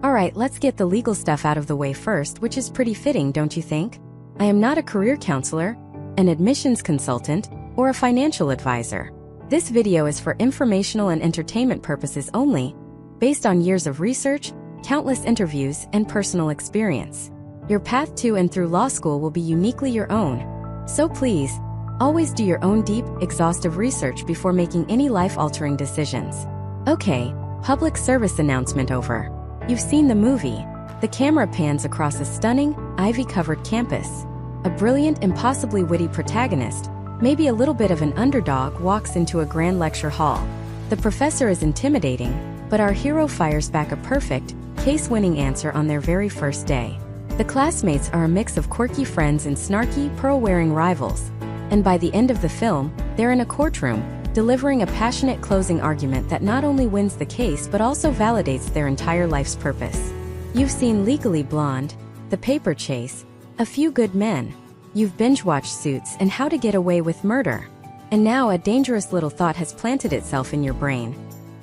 Alright, let's get the legal stuff out of the way first, which is pretty fitting, don't you think? I am not a career counselor, an admissions consultant, or a financial advisor. This video is for informational and entertainment purposes only, based on years of research, countless interviews, and personal experience. Your path to and through law school will be uniquely your own. So please, always do your own deep, exhaustive research before making any life-altering decisions. Okay, public service announcement over. You've seen the movie. The camera pans across a stunning, ivy-covered campus. A brilliant, impossibly witty protagonist, maybe a little bit of an underdog, walks into a grand lecture hall. The professor is intimidating, but our hero fires back a perfect, case-winning answer on their very first day. The classmates are a mix of quirky friends and snarky, pearl-wearing rivals. And by the end of the film, they're in a courtroom, delivering a passionate closing argument that not only wins the case but also validates their entire life's purpose. You've seen Legally Blonde, The Paper Chase, A Few Good Men. You've binge-watched Suits and How to Get Away with Murder. And now a dangerous little thought has planted itself in your brain.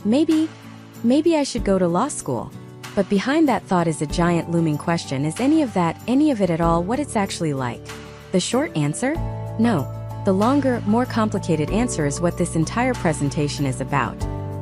Maybe I should go to law school. But behind that thought is a giant looming question: is any of it at all what it's actually like? The short answer? No. The longer, more complicated answer is what this entire presentation is about.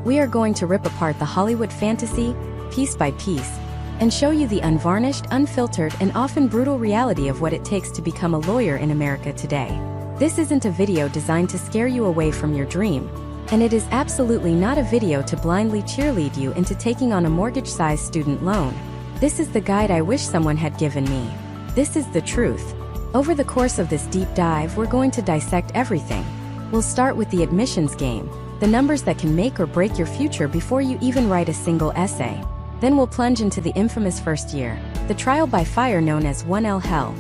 We are going to rip apart the Hollywood fantasy, piece by piece, and show you the unvarnished, unfiltered, and often brutal reality of what it takes to become a lawyer in America today. This isn't a video designed to scare you away from your dream, and it is absolutely not a video to blindly cheerlead you into taking on a mortgage-sized student loan. This is the guide I wish someone had given me. This is the truth. Over the course of this deep dive, we're going to dissect everything. We'll start with the admissions game, the numbers that can make or break your future before you even write a single essay. Then we'll plunge into the infamous first year, the trial by fire known as 1L hell,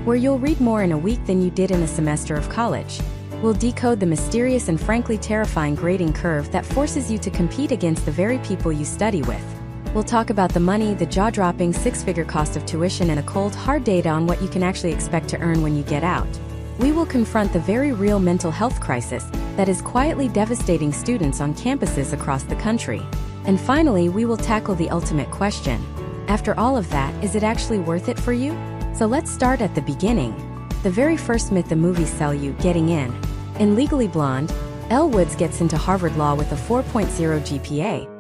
where you'll read more in a week than you did in a semester of college. We'll decode the mysterious and frankly terrifying grading curve that forces you to compete against the very people you study with. We'll talk about the money, the jaw-dropping six-figure cost of tuition, and a cold, hard data on what you can actually expect to earn when you get out. We will confront the very real mental health crisis that is quietly devastating students on campuses across the country. And finally, we will tackle the ultimate question. After all of that, is it actually worth it for you? So let's start at the beginning. The very first myth the movies sell you: getting in. In Legally Blonde, Elle Woods gets into Harvard Law with a 4.0 GPA,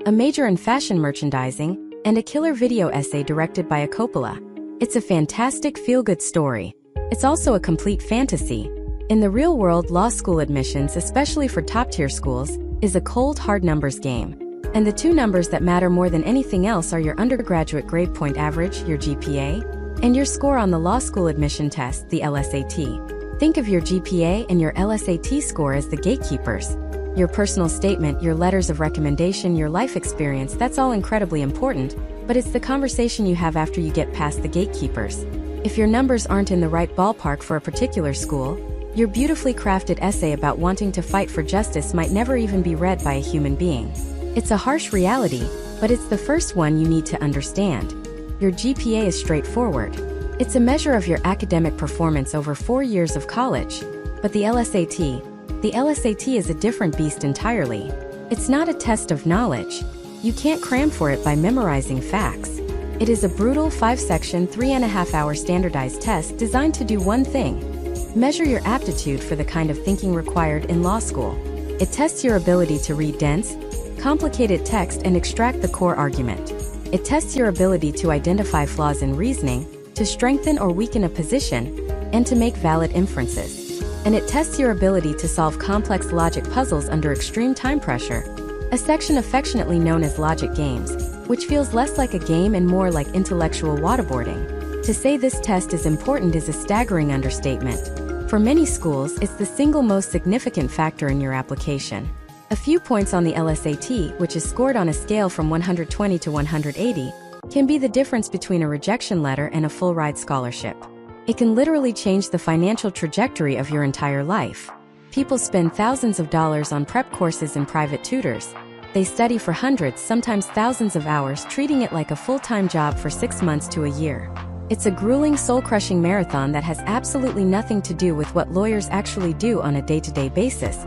a major in fashion merchandising, and a killer video essay directed by a Coppola. It's a fantastic feel-good story. It's also a complete fantasy. In the real world, law school admissions, especially for top-tier schools, is a cold, hard numbers game. And the two numbers that matter more than anything else are your undergraduate grade point average, your GPA, and your score on the law school admission test, the LSAT. Think of your GPA and your LSAT score as the gatekeepers. Your personal statement, your letters of recommendation, your life experience, that's all incredibly important, but it's the conversation you have after you get past the gatekeepers. If your numbers aren't in the right ballpark for a particular school, your beautifully crafted essay about wanting to fight for justice might never even be read by a human being. It's a harsh reality, but it's the first one you need to understand. Your GPA is straightforward. It's a measure of your academic performance over 4 years of college. But the LSAT is a different beast entirely. It's not a test of knowledge. You can't cram for it by memorizing facts. It is a brutal 5-section, 3.5-hour standardized test designed to do one thing: measure your aptitude for the kind of thinking required in law school. It tests your ability to read dense, complicated text and extract the core argument. It tests your ability to identify flaws in reasoning, to strengthen or weaken a position, and to make valid inferences. And it tests your ability to solve complex logic puzzles under extreme time pressure, a section affectionately known as logic games, which feels less like a game and more like intellectual waterboarding. To say this test is important is a staggering understatement. For many schools, it's the single most significant factor in your application. A few points on the LSAT, which is scored on a scale from 120 to 180, can be the difference between a rejection letter and a full-ride scholarship. It can literally change the financial trajectory of your entire life. People spend thousands of dollars on prep courses and private tutors. They study for hundreds, sometimes thousands of hours, treating it like a full-time job for 6 months to a year. It's a grueling, soul-crushing marathon that has absolutely nothing to do with what lawyers actually do on a day-to-day basis.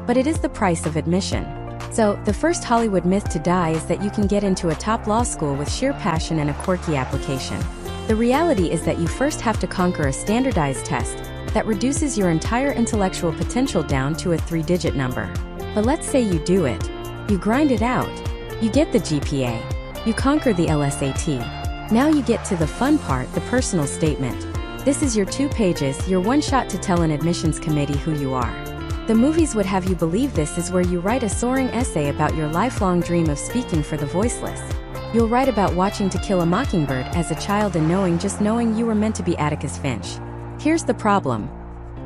But it is the price of admission. So, the first Hollywood myth to die is that you can get into a top law school with sheer passion and a quirky application. The reality is that you first have to conquer a standardized test that reduces your entire intellectual potential down to a 3-digit number. But let's say you do it. You grind it out. You get the GPA. You conquer the LSAT. Now you get to the fun part, the personal statement. This is your 2 pages, your one shot to tell an admissions committee who you are. The movies would have you believe this is where you write a soaring essay about your lifelong dream of speaking for the voiceless. You'll write about watching To Kill a Mockingbird as a child and knowing you were meant to be Atticus Finch. Here's the problem.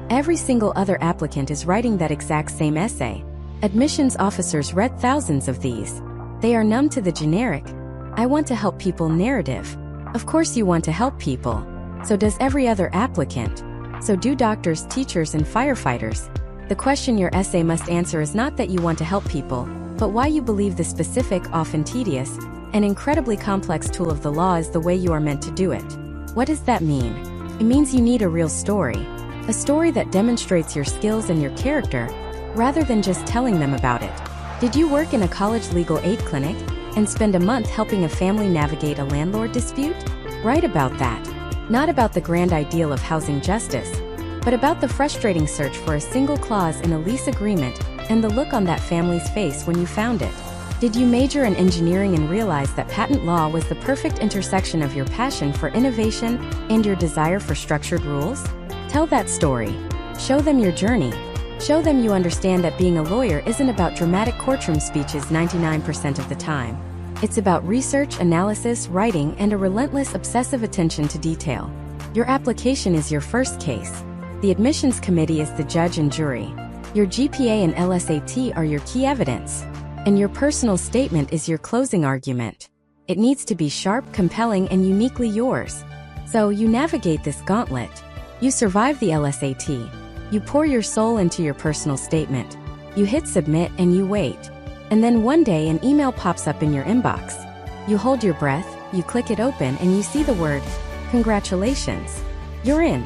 Every single other applicant is writing that exact same essay. Admissions officers read thousands of these. They are numb to the generic, "I want to help people" narrative. Of course you want to help people. So does every other applicant. So do doctors, teachers, and firefighters. The question your essay must answer is not that you want to help people, but why you believe the specific, often tedious, and incredibly complex tool of the law is the way you are meant to do it. What does that mean? It means you need a real story. A story that demonstrates your skills and your character, rather than just telling them about it. Did you work in a college legal aid clinic and spend a month helping a family navigate a landlord dispute? Write about that. Not about the grand ideal of housing justice, but about the frustrating search for a single clause in a lease agreement and the look on that family's face when you found it. Did you major in engineering and realize that patent law was the perfect intersection of your passion for innovation and your desire for structured rules? Tell that story. Show them your journey. Show them you understand that being a lawyer isn't about dramatic courtroom speeches 99% of the time. It's about research, analysis, writing, and a relentless, obsessive attention to detail. Your application is your first case. The admissions committee is the judge and jury. Your GPA and LSAT are your key evidence. And your personal statement is your closing argument. It needs to be sharp, compelling, and uniquely yours. So you navigate this gauntlet. You survive the LSAT. You pour your soul into your personal statement. You hit submit and you wait. And then one day an email pops up in your inbox. You hold your breath, you click it open, and you see the word, "Congratulations." You're in.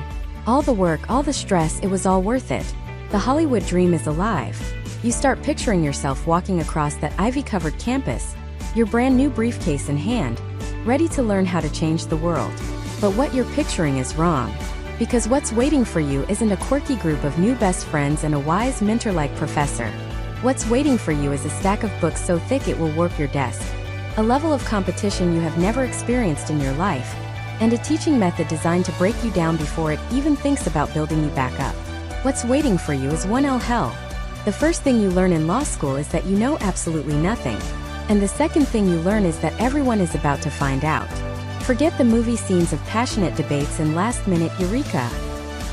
All the work, all the stress, it was all worth it. The Hollywood dream is alive. You start picturing yourself walking across that ivy-covered campus, your brand new briefcase in hand, ready to learn how to change the world. But what you're picturing is wrong. Because what's waiting for you isn't a quirky group of new best friends and a wise mentor-like professor. What's waiting for you is a stack of books so thick it will warp your desk, a level of competition you have never experienced in your life, and a teaching method designed to break you down before it even thinks about building you back up. What's waiting for you is 1L hell. The first thing you learn in law school is that you know absolutely nothing. And the second thing you learn is that everyone is about to find out. Forget the movie scenes of passionate debates and last-minute eureka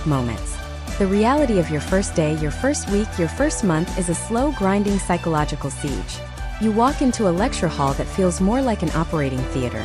moments. The reality of your first day, your first week, your first month is a slow, grinding psychological siege. You walk into a lecture hall that feels more like an operating theater.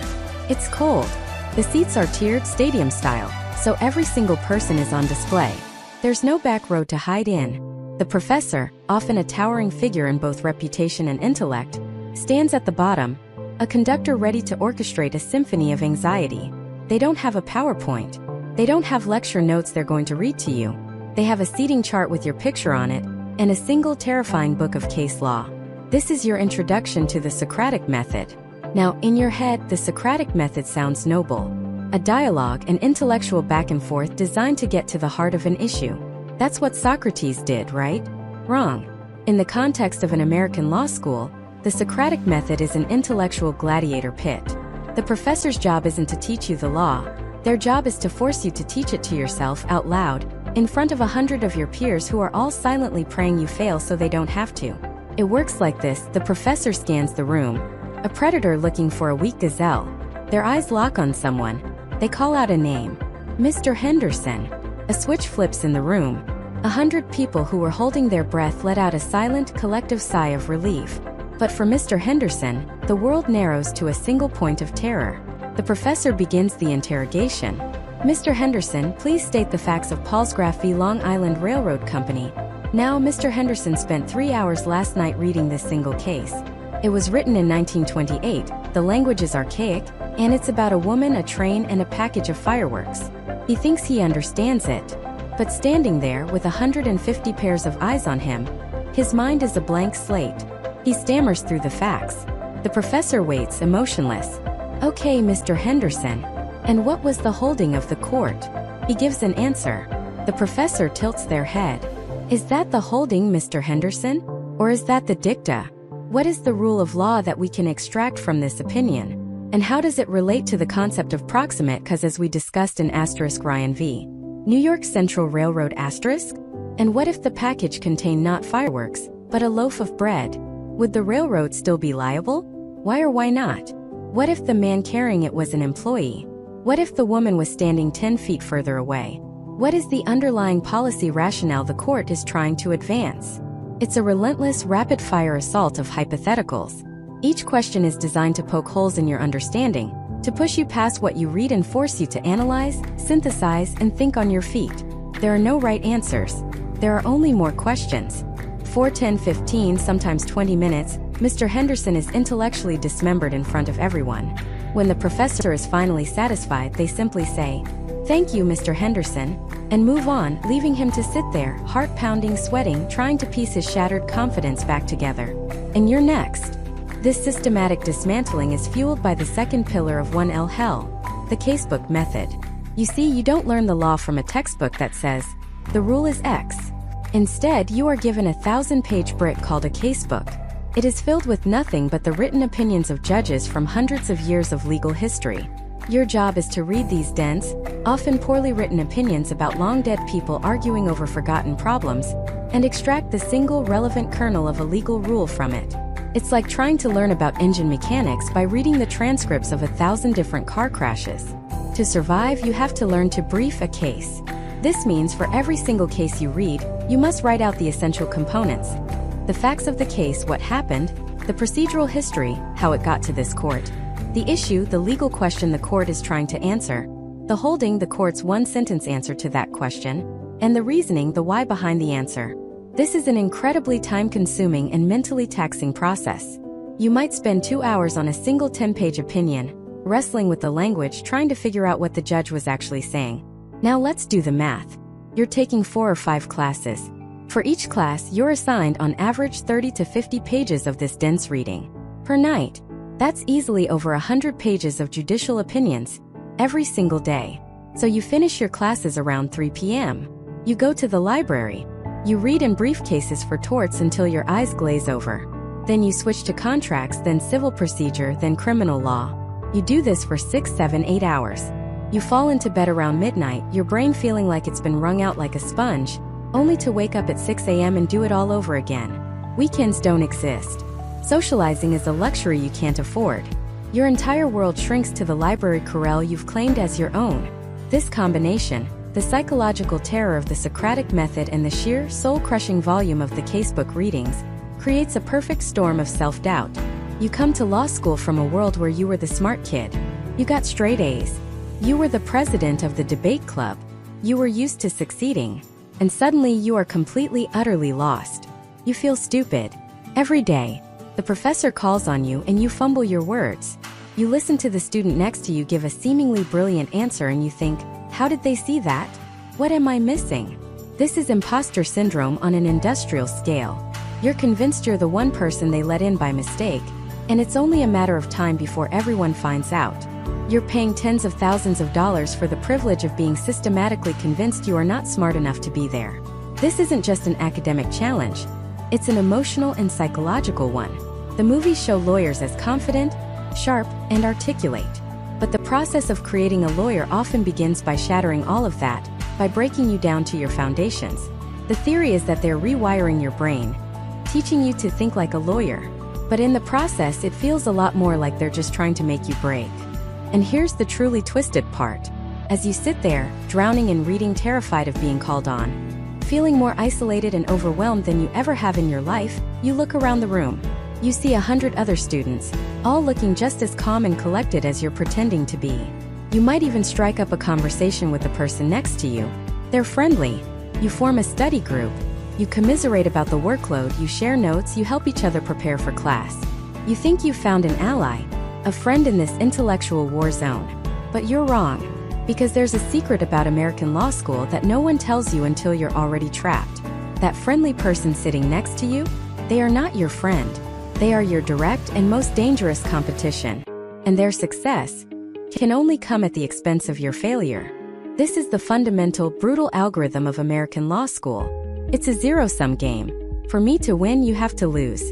It's cold. The seats are tiered, stadium style, so every single person is on display. There's no back row to hide in. The professor, often a towering figure in both reputation and intellect, stands at the bottom, a conductor ready to orchestrate a symphony of anxiety. They don't have a PowerPoint. They don't have lecture notes they're going to read to you. They have a seating chart with your picture on it, and a single terrifying book of case law. This is your introduction to the Socratic Method. Now, in your head, the Socratic Method sounds noble. A dialogue, an intellectual back and forth designed to get to the heart of an issue. That's what Socrates did, right? Wrong. In the context of an American law school, the Socratic Method is an intellectual gladiator pit. The professor's job isn't to teach you the law. Their job is to force you to teach it to yourself out loud, in front of 100 of your peers who are all silently praying you fail so they don't have to. It works like this: the professor scans the room. A predator looking for a weak gazelle. Their eyes lock on someone. They call out a name. Mr. Henderson. A switch flips in the room. 100 people who were holding their breath let out a silent, collective sigh of relief. But for Mr. Henderson, the world narrows to a single point of terror. The professor begins the interrogation. Mr. Henderson, please state the facts of Palsgraf v. Long Island Railroad Company. Now, Mr. Henderson spent 3 hours last night reading this single case. It was written in 1928, the language is archaic, and it's about a woman, a train, and a package of fireworks. He thinks he understands it. But standing there with 150 pairs of eyes on him, his mind is a blank slate. He stammers through the facts. The professor waits, emotionless. "Okay, Mr. Henderson. And what was the holding of the court?" He gives an answer. The professor tilts their head. "Is that the holding, Mr. Henderson? Or is that the dicta? What is the rule of law that we can extract from this opinion? And how does it relate to the concept of proximate cause as we discussed in Ryan v. New York Central Railroad *? And what if the package contained not fireworks, but a loaf of bread? Would the railroad still be liable? Why or why not? What if the man carrying it was an employee? What if the woman was standing 10 feet further away? What is the underlying policy rationale the court is trying to advance?" It's a relentless, rapid-fire assault of hypotheticals. Each question is designed to poke holes in your understanding, to push you past what you read and force you to analyze, synthesize, and think on your feet. There are no right answers. There are only more questions. For 10, 15, sometimes 20 minutes, Mr. Henderson is intellectually dismembered in front of everyone. When the professor is finally satisfied, they simply say, "Thank you, Mr. Henderson," and move on, leaving him to sit there, heart-pounding, sweating, trying to piece his shattered confidence back together. And you're next. This systematic dismantling is fueled by the second pillar of 1L hell, the casebook method. You see, you don't learn the law from a textbook that says, "The rule is X." Instead, you are given a 1,000-page brick called a casebook. It is filled with nothing but the written opinions of judges from hundreds of years of legal history. Your job is to read these dense, often poorly written opinions about long-dead people arguing over forgotten problems, and extract the single relevant kernel of a legal rule from it. It's like trying to learn about engine mechanics by reading the transcripts of 1,000 different car crashes. To survive, you have to learn to brief a case. This means for every single case you read, you must write out the essential components. The facts of the case, what happened, the procedural history, how it got to this court, the issue, the legal question the court is trying to answer, the holding, the court's one-sentence answer to that question, and the reasoning, the why behind the answer. This is an incredibly time-consuming and mentally taxing process. You might spend 2 hours on a single 10-page opinion, wrestling with the language, trying to figure out what the judge was actually saying. Now let's do the math. You're taking 4 or 5 classes. For each class, you're assigned on average 30 to 50 pages of this dense reading per night. That's easily over 100 pages of judicial opinions every single day. So you finish your classes around 3 p.m. You go to the library. You read in briefcases for torts until your eyes glaze over. Then you switch to contracts, then civil procedure, then criminal law. You do this for 6, 7, 8 hours. You fall into bed around midnight, your brain feeling like it's been wrung out like a sponge, only to wake up at 6 a.m. and do it all over again. Weekends don't exist. Socializing is a luxury you can't afford. Your entire world shrinks to the library corral you've claimed as your own. This combination, the psychological terror of the Socratic Method and the sheer, soul-crushing volume of the casebook readings, creates a perfect storm of self-doubt. You come to law school from a world where you were the smart kid. You got straight A's. You were the president of the debate club. You were used to succeeding. And suddenly you are completely, utterly lost. You feel stupid. Every day, the professor calls on you and you fumble your words. You listen to the student next to you give a seemingly brilliant answer and you think, how did they see that? What am I missing? This is imposter syndrome on an industrial scale. You're convinced you're the one person they let in by mistake, and it's only a matter of time before everyone finds out. You're paying tens of thousands of dollars for the privilege of being systematically convinced you are not smart enough to be there. This isn't just an academic challenge. It's an emotional and psychological one. The movies show lawyers as confident, sharp, and articulate. But the process of creating a lawyer often begins by shattering all of that, by breaking you down to your foundations. The theory is that they're rewiring your brain, teaching you to think like a lawyer. But in the process, it feels a lot more like they're just trying to make you break. And here's the truly twisted part. As you sit there, drowning in reading, terrified of being called on, feeling more isolated and overwhelmed than you ever have in your life, you look around the room. You see 100 other students, all looking just as calm and collected as you're pretending to be. You might even strike up a conversation with the person next to you. They're friendly. You form a study group. You commiserate about the workload, you share notes, you help each other prepare for class. You think you've found an ally, a friend in this intellectual war zone. But you're wrong. Because there's a secret about American law school that no one tells you until you're already trapped. That friendly person sitting next to you, they are not your friend. They are your direct and most dangerous competition. And their success can only come at the expense of your failure. This is the fundamental, brutal algorithm of American law school. It's a zero-sum game. For me to win, you have to lose.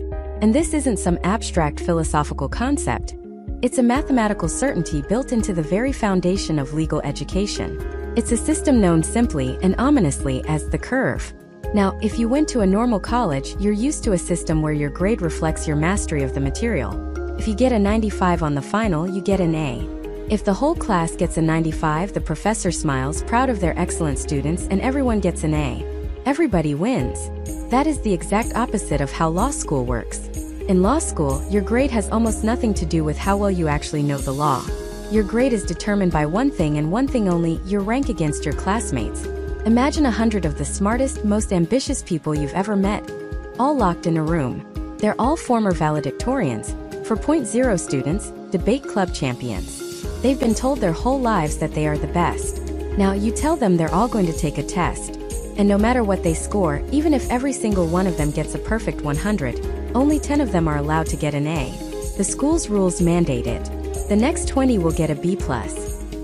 And this isn't some abstract philosophical concept. It's a mathematical certainty built into the very foundation of legal education. It's a system known simply and ominously as the curve. Now, if you went to a normal college, you're used to a system where your grade reflects your mastery of the material. If you get a 95 on the final, you get an A. If the whole class gets a 95, the professor smiles, proud of their excellent students, and everyone gets an A. Everybody wins. That is the exact opposite of how law school works. In law school, your grade has almost nothing to do with how well you actually know the law. Your grade is determined by one thing and one thing only: your rank against your classmates. Imagine 100 of the smartest, most ambitious people you've ever met, all locked in a room. They're all former valedictorians, 4.0 students, debate club champions. They've been told their whole lives that they are the best. Now you tell them they're all going to take a test. And no matter what they score, even if every single one of them gets a perfect 100, only 10 of them are allowed to get an A. The school's rules mandate it. The next 20 will get a B+.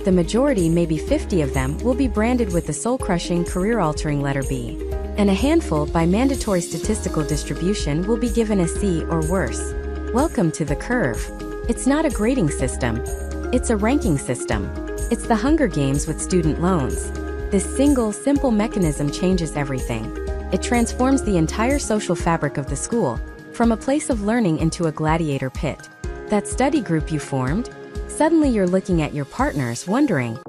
The majority, maybe 50 of them, will be branded with the soul-crushing, career-altering letter B. And a handful, by mandatory statistical distribution, will be given a C or worse. Welcome to the curve. It's not a grading system. It's a ranking system. It's the Hunger Games with student loans. This single, simple mechanism changes everything. It transforms the entire social fabric of the school, from a place of learning into a gladiator pit. That study group you formed? Suddenly you're looking at your partners, wondering,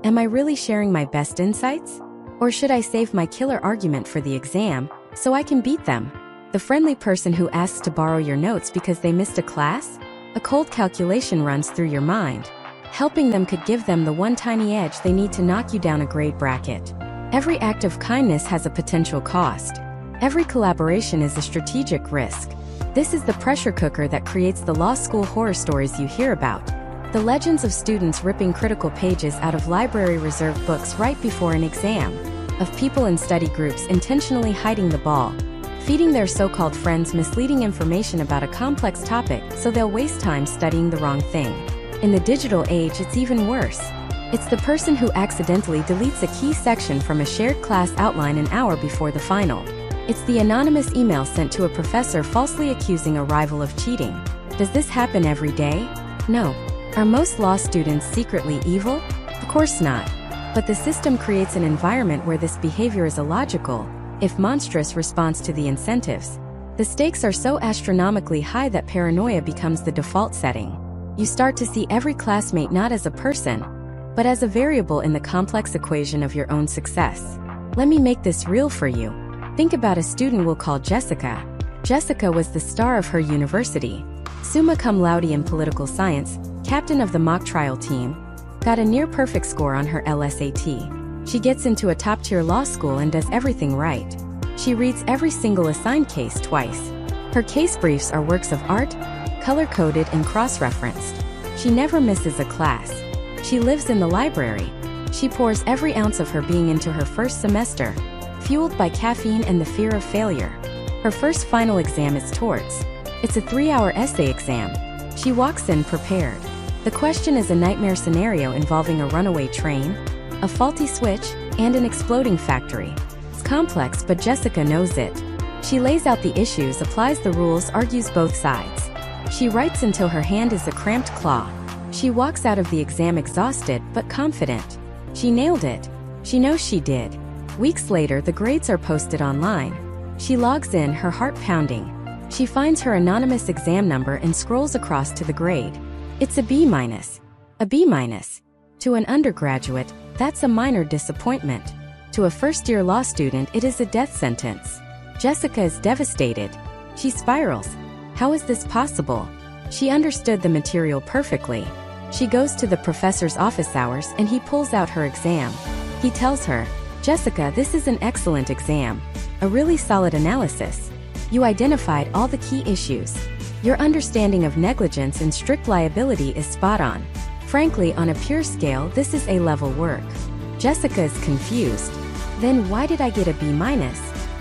am I really sharing my best insights? Or should I save my killer argument for the exam, so I can beat them? The friendly person who asks to borrow your notes because they missed a class? A cold calculation runs through your mind. Helping them could give them the one tiny edge they need to knock you down a grade bracket. Every act of kindness has a potential cost. Every collaboration is a strategic risk. This is the pressure cooker that creates the law school horror stories you hear about. The legends of students ripping critical pages out of library-reserved books right before an exam. Of people in study groups intentionally hiding the ball, feeding their so-called friends misleading information about a complex topic so they'll waste time studying the wrong thing. In the digital age, it's even worse. It's the person who accidentally deletes a key section from a shared class outline an hour before the final. It's the anonymous email sent to a professor falsely accusing a rival of cheating. Does this happen every day? No. Are most law students secretly evil? Of course not. But the system creates an environment where this behavior is illogical, if monstrous, response to the incentives. The stakes are so astronomically high that paranoia becomes the default setting. You start to see every classmate not as a person, but as a variable in the complex equation of your own success. Let me make this real for you. Think about a student we'll call Jessica. Jessica was the star of her university. Summa cum laude in political science, captain of the mock trial team, got a near-perfect score on her LSAT. She gets into a top-tier law school and does everything right. She reads every single assigned case twice. Her case briefs are works of art, color-coded and cross-referenced. She never misses a class. She lives in the library. She pours every ounce of her being into her first semester, fueled by caffeine and the fear of failure. Her first final exam is torts. It's a 3-hour essay exam. She walks in prepared. The question is a nightmare scenario involving a runaway train, a faulty switch, and an exploding factory. It's complex, but Jessica knows it. She lays out the issues, applies the rules, argues both sides. She writes until her hand is a cramped claw. She walks out of the exam exhausted but confident. She nailed it. She knows she did. Weeks later, the grades are posted online. She logs in, her heart pounding. She finds her anonymous exam number and scrolls across to the grade. It's a B-. A B-. To an undergraduate, that's a minor disappointment. To a first-year law student, it is a death sentence. Jessica is devastated. She spirals. How is this possible? She understood the material perfectly. She goes to the professor's office hours and he pulls out her exam. He tells her, "Jessica, this is an excellent exam. A really solid analysis. You identified all the key issues. Your understanding of negligence and strict liability is spot on. Frankly, on a pure scale, this is A-level work." Jessica is confused. Then why did I get a B-?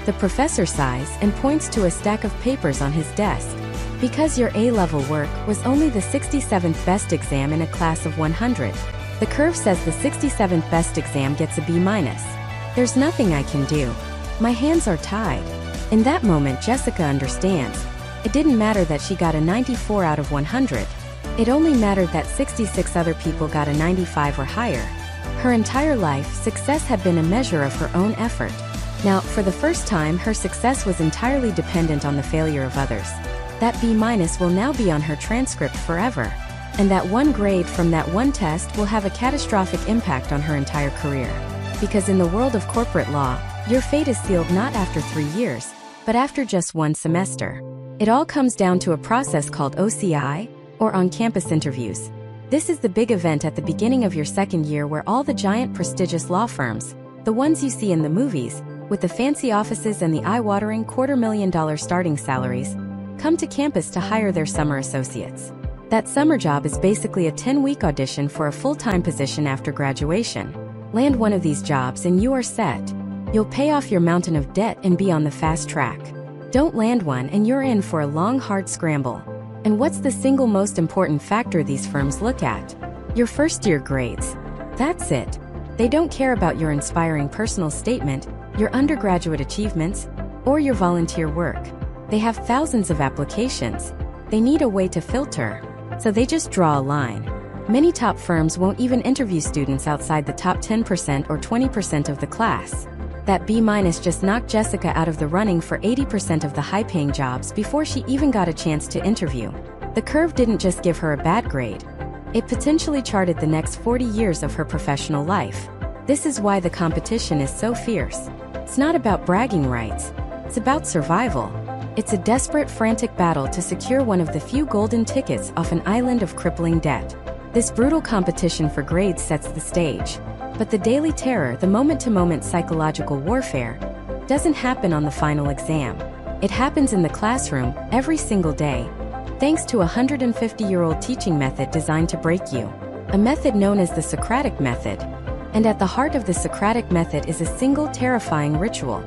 The professor sighs and points to a stack of papers on his desk. Because your A-level work was only the 67th best exam in a class of 100, the curve says the 67th best exam gets a B-. There's nothing I can do. My hands are tied. In that moment, Jessica understands. It didn't matter that she got a 94 out of 100. It only mattered that 66 other people got a 95 or higher. Her entire life, success had been a measure of her own effort. Now, for the first time, her success was entirely dependent on the failure of others. That B- will now be on her transcript forever. And that one grade from that one test will have a catastrophic impact on her entire career. Because in the world of corporate law, your fate is sealed not after 3 years, but after just 1 semester. It all comes down to a process called OCI, or on-campus interviews. This is the big event at the beginning of your second year where all the giant prestigious law firms, the ones you see in the movies, with the fancy offices and the eye-watering $250,000 starting salaries, come to campus to hire their summer associates. That summer job is basically a 10-week audition for a full-time position after graduation. Land one of these jobs and you are set. You'll pay off your mountain of debt and be on the fast track. Don't land one and you're in for a long, hard scramble. And what's the single most important factor these firms look at? Your first-year grades. That's it. They don't care about your inspiring personal statement, your undergraduate achievements, or your volunteer work. They have thousands of applications. They need a way to filter. So they just draw a line. Many top firms won't even interview students outside the top 10% or 20% of the class. That B- just knocked Jessica out of the running for 80% of the high-paying jobs before she even got a chance to interview. The curve didn't just give her a bad grade. It potentially charted the next 40 years of her professional life. This is why the competition is so fierce. It's not about bragging rights. It's about survival. It's a desperate, frantic battle to secure one of the few golden tickets off an island of crippling debt. This brutal competition for grades sets the stage. But the daily terror, the moment-to-moment psychological warfare, doesn't happen on the final exam. It happens in the classroom, every single day, thanks to a 150-year-old teaching method designed to break you. A method known as the Socratic Method. And at the heart of the Socratic Method is a single terrifying ritual: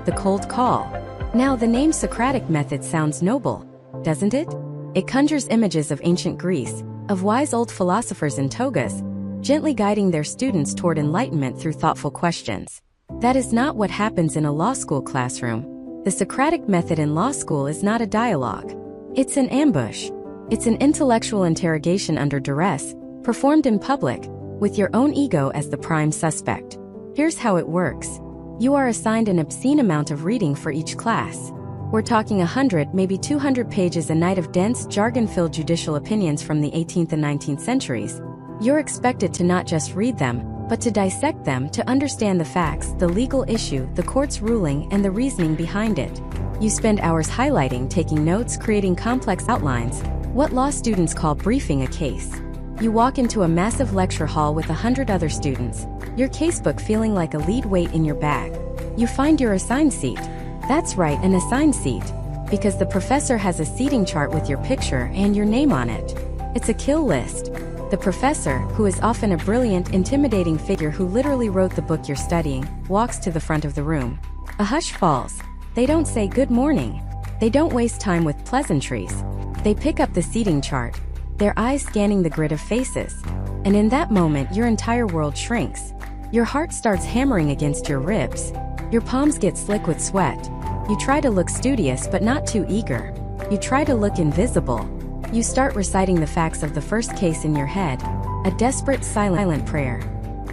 the cold call. Now, the name Socratic Method sounds noble, doesn't it? It conjures images of ancient Greece, of wise old philosophers in togas, gently guiding their students toward enlightenment through thoughtful questions. That is not what happens in a law school classroom. The Socratic Method in law school is not a dialogue. It's an ambush. It's an intellectual interrogation under duress, performed in public, with your own ego as the prime suspect. Here's how it works. You are assigned an obscene amount of reading for each class. We're talking 100, maybe 200 pages a night of dense, jargon-filled judicial opinions from the 18th and 19th centuries. You're expected to not just read them, but to dissect them, to understand the facts, the legal issue, the court's ruling, and the reasoning behind it. You spend hours highlighting, taking notes, creating complex outlines, what law students call briefing a case. You walk into a massive lecture hall with 100 other students, your casebook feeling like a lead weight in your bag. You find your assigned seat. That's right, an assigned seat, because the professor has a seating chart with your picture and your name on it. It's a kill list. The professor, who is often a brilliant, intimidating figure who literally wrote the book you're studying, walks to the front of the room. A hush falls. They don't say good morning. They don't waste time with pleasantries. They pick up the seating chart, their eyes scanning the grid of faces. And in that moment, your entire world shrinks. Your heart starts hammering against your ribs. Your palms get slick with sweat. You try to look studious but not too eager. You try to look invisible. You start reciting the facts of the first case in your head, a desperate, silent prayer.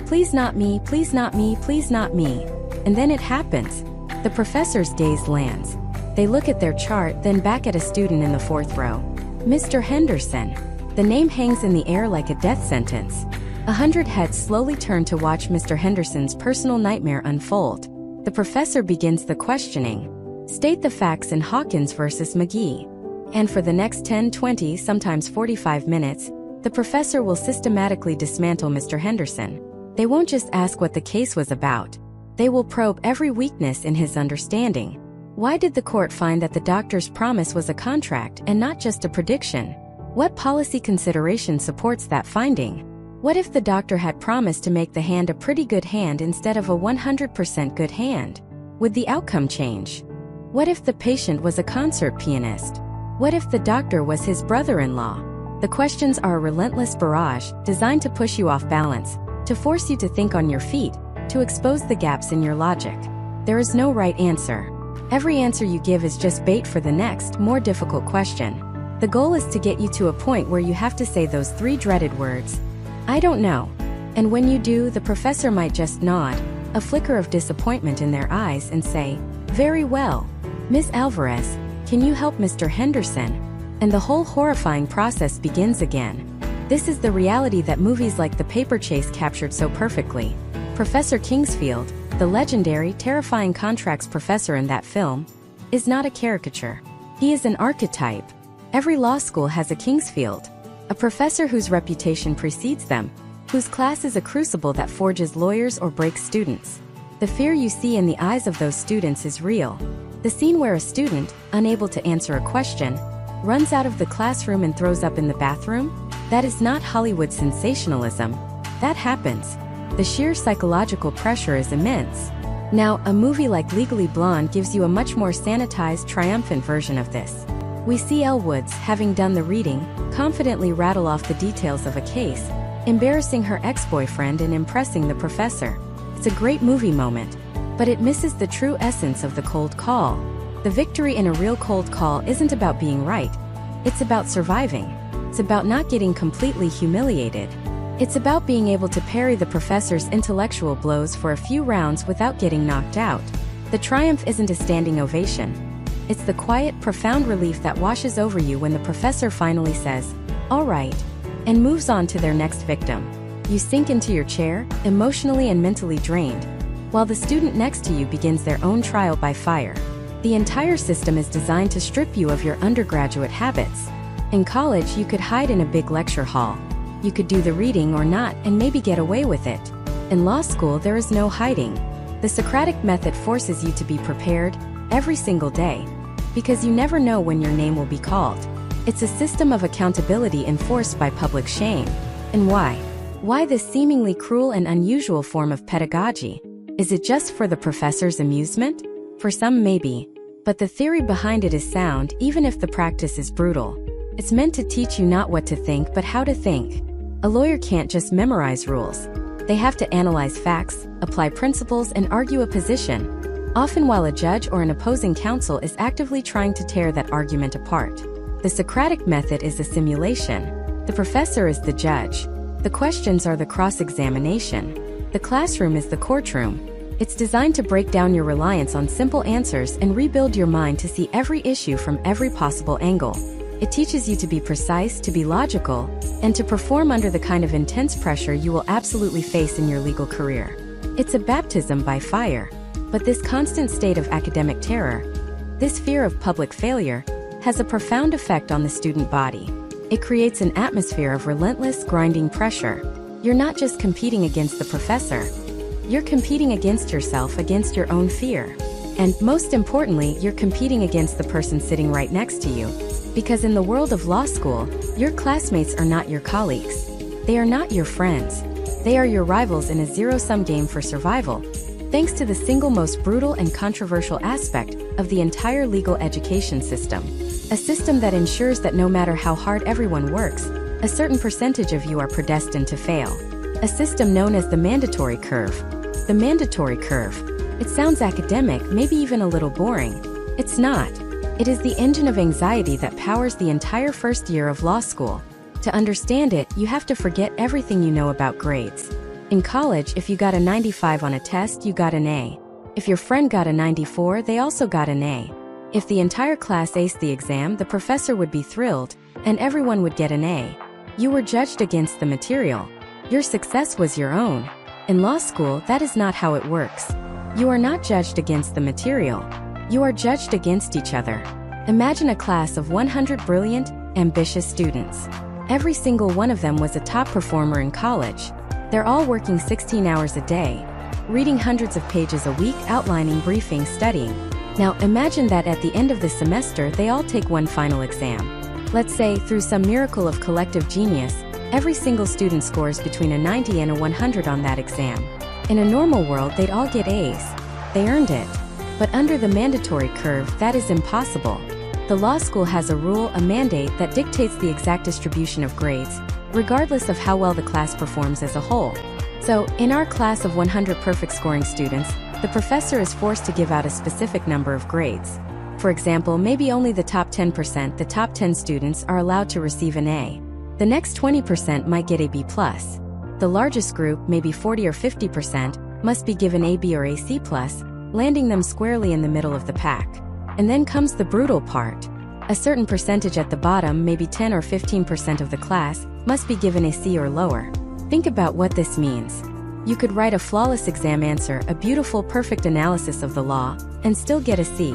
Please not me, please not me, please not me. And then it happens. The professor's gaze lands. They look at their chart, then back at a student in the fourth row. Mr. Henderson. The name hangs in the air like a death sentence. 100 heads slowly turn to watch Mr. Henderson's personal nightmare unfold. The professor begins the questioning. State the facts in Hawkins versus McGee. And for the next 10, 20, sometimes 45 minutes, the professor will systematically dismantle Mr. Henderson. They won't just ask what the case was about. They will probe every weakness in his understanding. Why did the court find that the doctor's promise was a contract and not just a prediction? What policy consideration supports that finding? What if the doctor had promised to make the hand a pretty good hand instead of a 100% good hand? Would the outcome change? What if the patient was a concert pianist? What if the doctor was his brother-in-law? The questions are a relentless barrage, designed to push you off balance, to force you to think on your feet, to expose the gaps in your logic. There is no right answer. Every answer you give is just bait for the next, more difficult question. The goal is to get you to a point where you have to say those three dreaded words, "I don't know." And when you do, the professor might just nod, a flicker of disappointment in their eyes, and say, "Very well. Miss Alvarez, can you help Mr. Henderson?" And the whole horrifying process begins again. This is the reality that movies like The Paper Chase captured so perfectly. Professor Kingsfield, the legendary, terrifying contracts professor in that film, is not a caricature. He is an archetype. Every law school has a Kingsfield, a professor whose reputation precedes them, whose class is a crucible that forges lawyers or breaks students. The fear you see in the eyes of those students is real. The scene where a student, unable to answer a question, runs out of the classroom and throws up in the bathroom, that is not Hollywood sensationalism. That happens. The sheer psychological pressure is immense. Now, a movie like Legally Blonde gives you a much more sanitized, triumphant version of this. We see Elle Woods, having done the reading, confidently rattle off the details of a case, embarrassing her ex-boyfriend and impressing the professor. It's a great movie moment, but it misses the true essence of the cold call. The victory in a real cold call isn't about being right. It's about surviving. It's about not getting completely humiliated. It's about being able to parry the professor's intellectual blows for a few rounds without getting knocked out. The triumph isn't a standing ovation. It's the quiet, profound relief that washes over you when the professor finally says, "All right," and moves on to their next victim. You sink into your chair, emotionally and mentally drained, while the student next to you begins their own trial by fire. The entire system is designed to strip you of your undergraduate habits. In college, you could hide in a big lecture hall. You could do the reading or not and maybe get away with it. In law school, there is no hiding. The Socratic Method forces you to be prepared every single day, because you never know when your name will be called. It's a system of accountability enforced by public shame. And why? Why this seemingly cruel and unusual form of pedagogy? Is it just for the professor's amusement? For some, maybe. But the theory behind it is sound, even if the practice is brutal. It's meant to teach you not what to think, but how to think. A lawyer can't just memorize rules. They have to analyze facts, apply principles, and argue a position, often while a judge or an opposing counsel is actively trying to tear that argument apart. The Socratic Method is a simulation. The professor is the judge. The questions are the cross-examination. The classroom is the courtroom. It's designed to break down your reliance on simple answers and rebuild your mind to see every issue from every possible angle. It teaches you to be precise, to be logical, and to perform under the kind of intense pressure you will absolutely face in your legal career. It's a baptism by fire. But this constant state of academic terror, this fear of public failure, has a profound effect on the student body. It creates an atmosphere of relentless, grinding pressure. You're not just competing against the professor. You're competing against yourself, against your own fear. And, most importantly, you're competing against the person sitting right next to you. Because in the world of law school, your classmates are not your colleagues. They are not your friends. They are your rivals in a zero-sum game for survival, thanks to the single most brutal and controversial aspect of the entire legal education system. A system that ensures that no matter how hard everyone works, a certain percentage of you are predestined to fail. A system known as the mandatory curve. The mandatory curve. It sounds academic, maybe even a little boring. It's not. It is the engine of anxiety that powers the entire first year of law school. To understand it, you have to forget everything you know about grades. In college, if you got a 95 on a test, you got an A. If your friend got a 94, they also got an A. If the entire class aced the exam, the professor would be thrilled, and everyone would get an A. You were judged against the material. Your success was your own. In law school, that is not how it works. You are not judged against the material. You are judged against each other. Imagine a class of 100 brilliant, ambitious students. Every single one of them was a top performer in college. They're all working 16 hours a day, reading hundreds of pages a week, outlining, briefing, studying. Now imagine that at the end of the semester they all take one final exam. Let's say, through some miracle of collective genius, every single student scores between a 90 and a 100 on that exam. In a normal world, they'd all get A's. They earned it. But under the mandatory curve, that is impossible. The law school has a rule, a mandate that dictates the exact distribution of grades, regardless of how well the class performs as a whole. So, in our class of 100 perfect scoring students, the professor is forced to give out a specific number of grades. For example, maybe only the top 10%, the top 10 students are allowed to receive an A. The next 20% might get a B+. The largest group, maybe 40 or 50%, must be given a B or a C+, landing them squarely in the middle of the pack. And then comes the brutal part. A certain percentage at the bottom, maybe 10 or 15% of the class, must be given a C or lower. Think about what this means. You could write a flawless exam answer, a beautiful, perfect analysis of the law, and still get a C.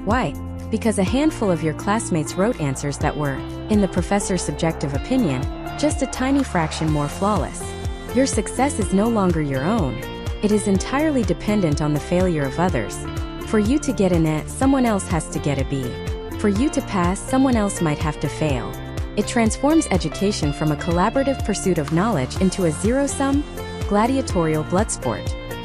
Why? Because a handful of your classmates wrote answers that were, in the professor's subjective opinion, just a tiny fraction more flawless. Your success is no longer your own. It is entirely dependent on the failure of others. For you to get an A, someone else has to get a B. For you to pass, someone else might have to fail. It transforms education from a collaborative pursuit of knowledge into a zero-sum, gladiatorial blood sport.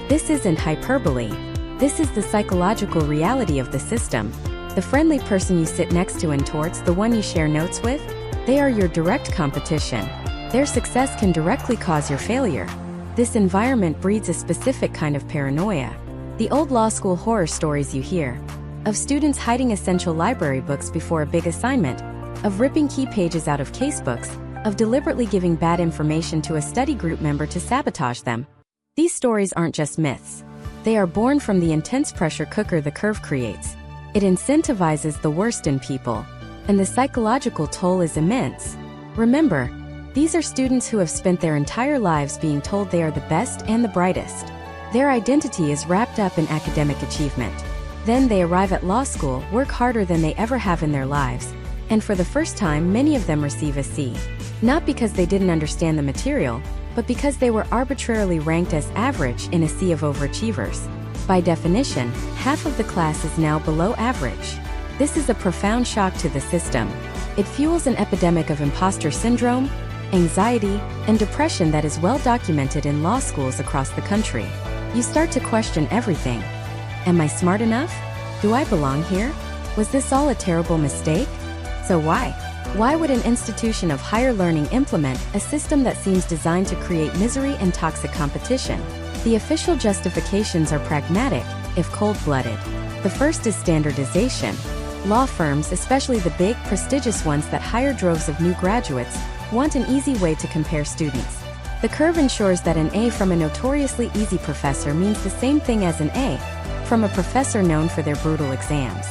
This isn't hyperbole. This is the psychological reality of the system. The friendly person you sit next to and towards, the one you share notes with, they are your direct competition. Their success can directly cause your failure. This environment breeds a specific kind of paranoia. The old law school horror stories you hear, of students hiding essential library books before a big assignment, of ripping key pages out of casebooks, of deliberately giving bad information to a study group member to sabotage them. These stories aren't just myths. They are born from the intense pressure cooker the curve creates. It incentivizes the worst in people, and the psychological toll is immense. Remember, these are students who have spent their entire lives being told they are the best and the brightest. Their identity is wrapped up in academic achievement. Then they arrive at law school, work harder than they ever have in their lives, and for the first time many of them receive a C. Not because they didn't understand the material, but because they were arbitrarily ranked as average in a sea of overachievers. By definition, half of the class is now below average. This is a profound shock to the system. It fuels an epidemic of imposter syndrome, anxiety, and depression that is well documented in law schools across the country. You start to question everything. Am I smart enough? Do I belong here? Was this all a terrible mistake? So why? Why would an institution of higher learning implement a system that seems designed to create misery and toxic competition? The official justifications are pragmatic, if cold-blooded. The first is standardization. Law firms, especially the big, prestigious ones that hire droves of new graduates, want an easy way to compare students. The curve ensures that an A from a notoriously easy professor means the same thing as an A from a professor known for their brutal exams.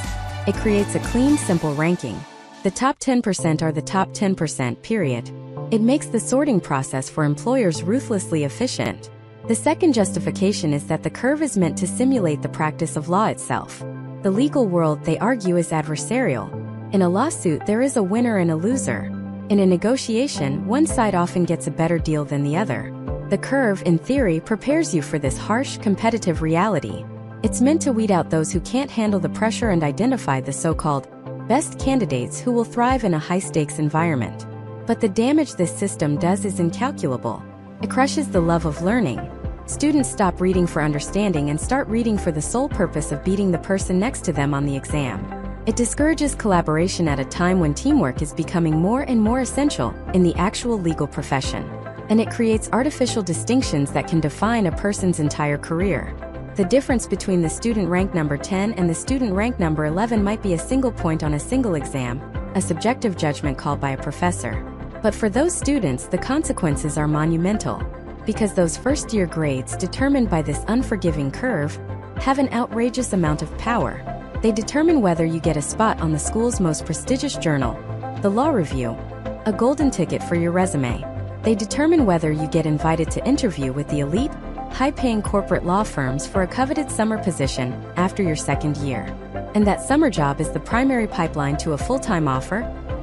It creates a clean, simple ranking. The top 10% are the top 10%, period. It makes the sorting process for employers ruthlessly efficient. The second justification is that the curve is meant to simulate the practice of law itself. The legal world, they argue, is adversarial. In a lawsuit, there is a winner and a loser. In a negotiation, one side often gets a better deal than the other. The curve, in theory, prepares you for this harsh, competitive reality. It's meant to weed out those who can't handle the pressure and identify the so-called best candidates who will thrive in a high-stakes environment. But the damage this system does is incalculable. It crushes the love of learning. Students stop reading for understanding and start reading for the sole purpose of beating the person next to them on the exam. It discourages collaboration at a time when teamwork is becoming more and more essential in the actual legal profession. And it creates artificial distinctions that can define a person's entire career. The difference between the student rank number 10 and the student rank number 11 might be a single point on a single exam, a subjective judgment called by a professor. But for those students, the consequences are monumental, because those first-year grades, determined by this unforgiving curve, have an outrageous amount of power. They determine whether you get a spot on the school's most prestigious journal, the Law Review, a golden ticket for your resume. They determine whether you get invited to interview with the elite, high-paying corporate law firms for a coveted summer position after your second year. And that summer job is the primary pipeline to a full-time offer,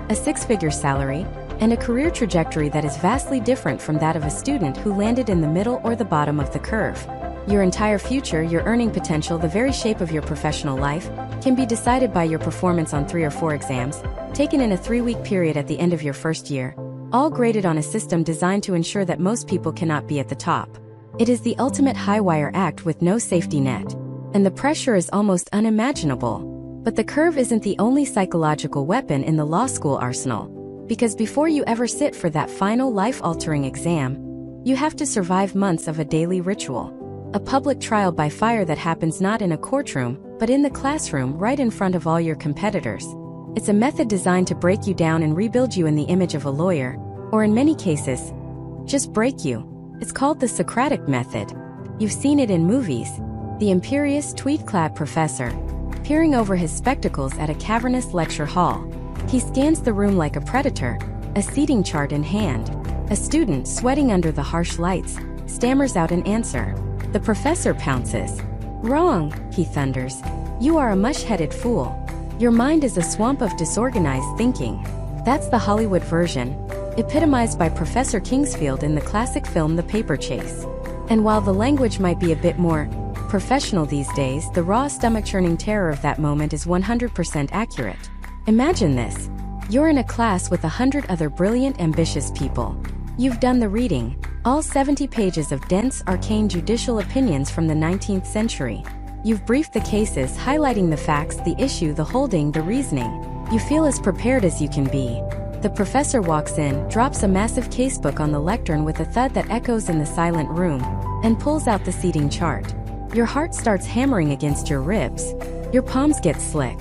a six-figure salary, and a career trajectory that is vastly different from that of a student who landed in the middle or the bottom of the curve. Your entire future, your earning potential, the very shape of your professional life, can be decided by your performance on 3 or 4 exams, taken in a 3-week period at the end of your first year, all graded on a system designed to ensure that most people cannot be at the top. It is the ultimate high-wire act with no safety net. And the pressure is almost unimaginable. But the curve isn't the only psychological weapon in the law school arsenal. Because before you ever sit for that final life-altering exam, you have to survive months of a daily ritual. A public trial by fire that happens not in a courtroom, but in the classroom right in front of all your competitors. It's a method designed to break you down and rebuild you in the image of a lawyer, or in many cases, just break you. It's called the Socratic Method. You've seen it in movies. The imperious, tweed-clad professor, peering over his spectacles at a cavernous lecture hall. He scans the room like a predator, a seating chart in hand. A student, sweating under the harsh lights, stammers out an answer. The professor pounces. "Wrong," he thunders. "You are a mush-headed fool. Your mind is a swamp of disorganized thinking." That's the Hollywood version, epitomized by Professor Kingsfield in the classic film The Paper Chase. And while the language might be a bit more professional these days, the raw stomach-churning terror of that moment is 100% accurate. Imagine this. You're in a class with 100 other brilliant, ambitious people. You've done the reading, all 70 pages of dense, arcane judicial opinions from the 19th century. You've briefed the cases, highlighting the facts, the issue, the holding, the reasoning. You feel as prepared as you can be. The professor walks in, drops a massive casebook on the lectern with a thud that echoes in the silent room, and pulls out the seating chart. Your heart starts hammering against your ribs. Your palms get slick.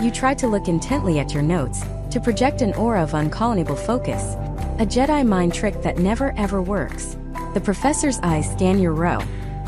You try to look intently at your notes, to project an aura of uncallable focus. A Jedi mind trick that never ever works. The professor's eyes scan your row.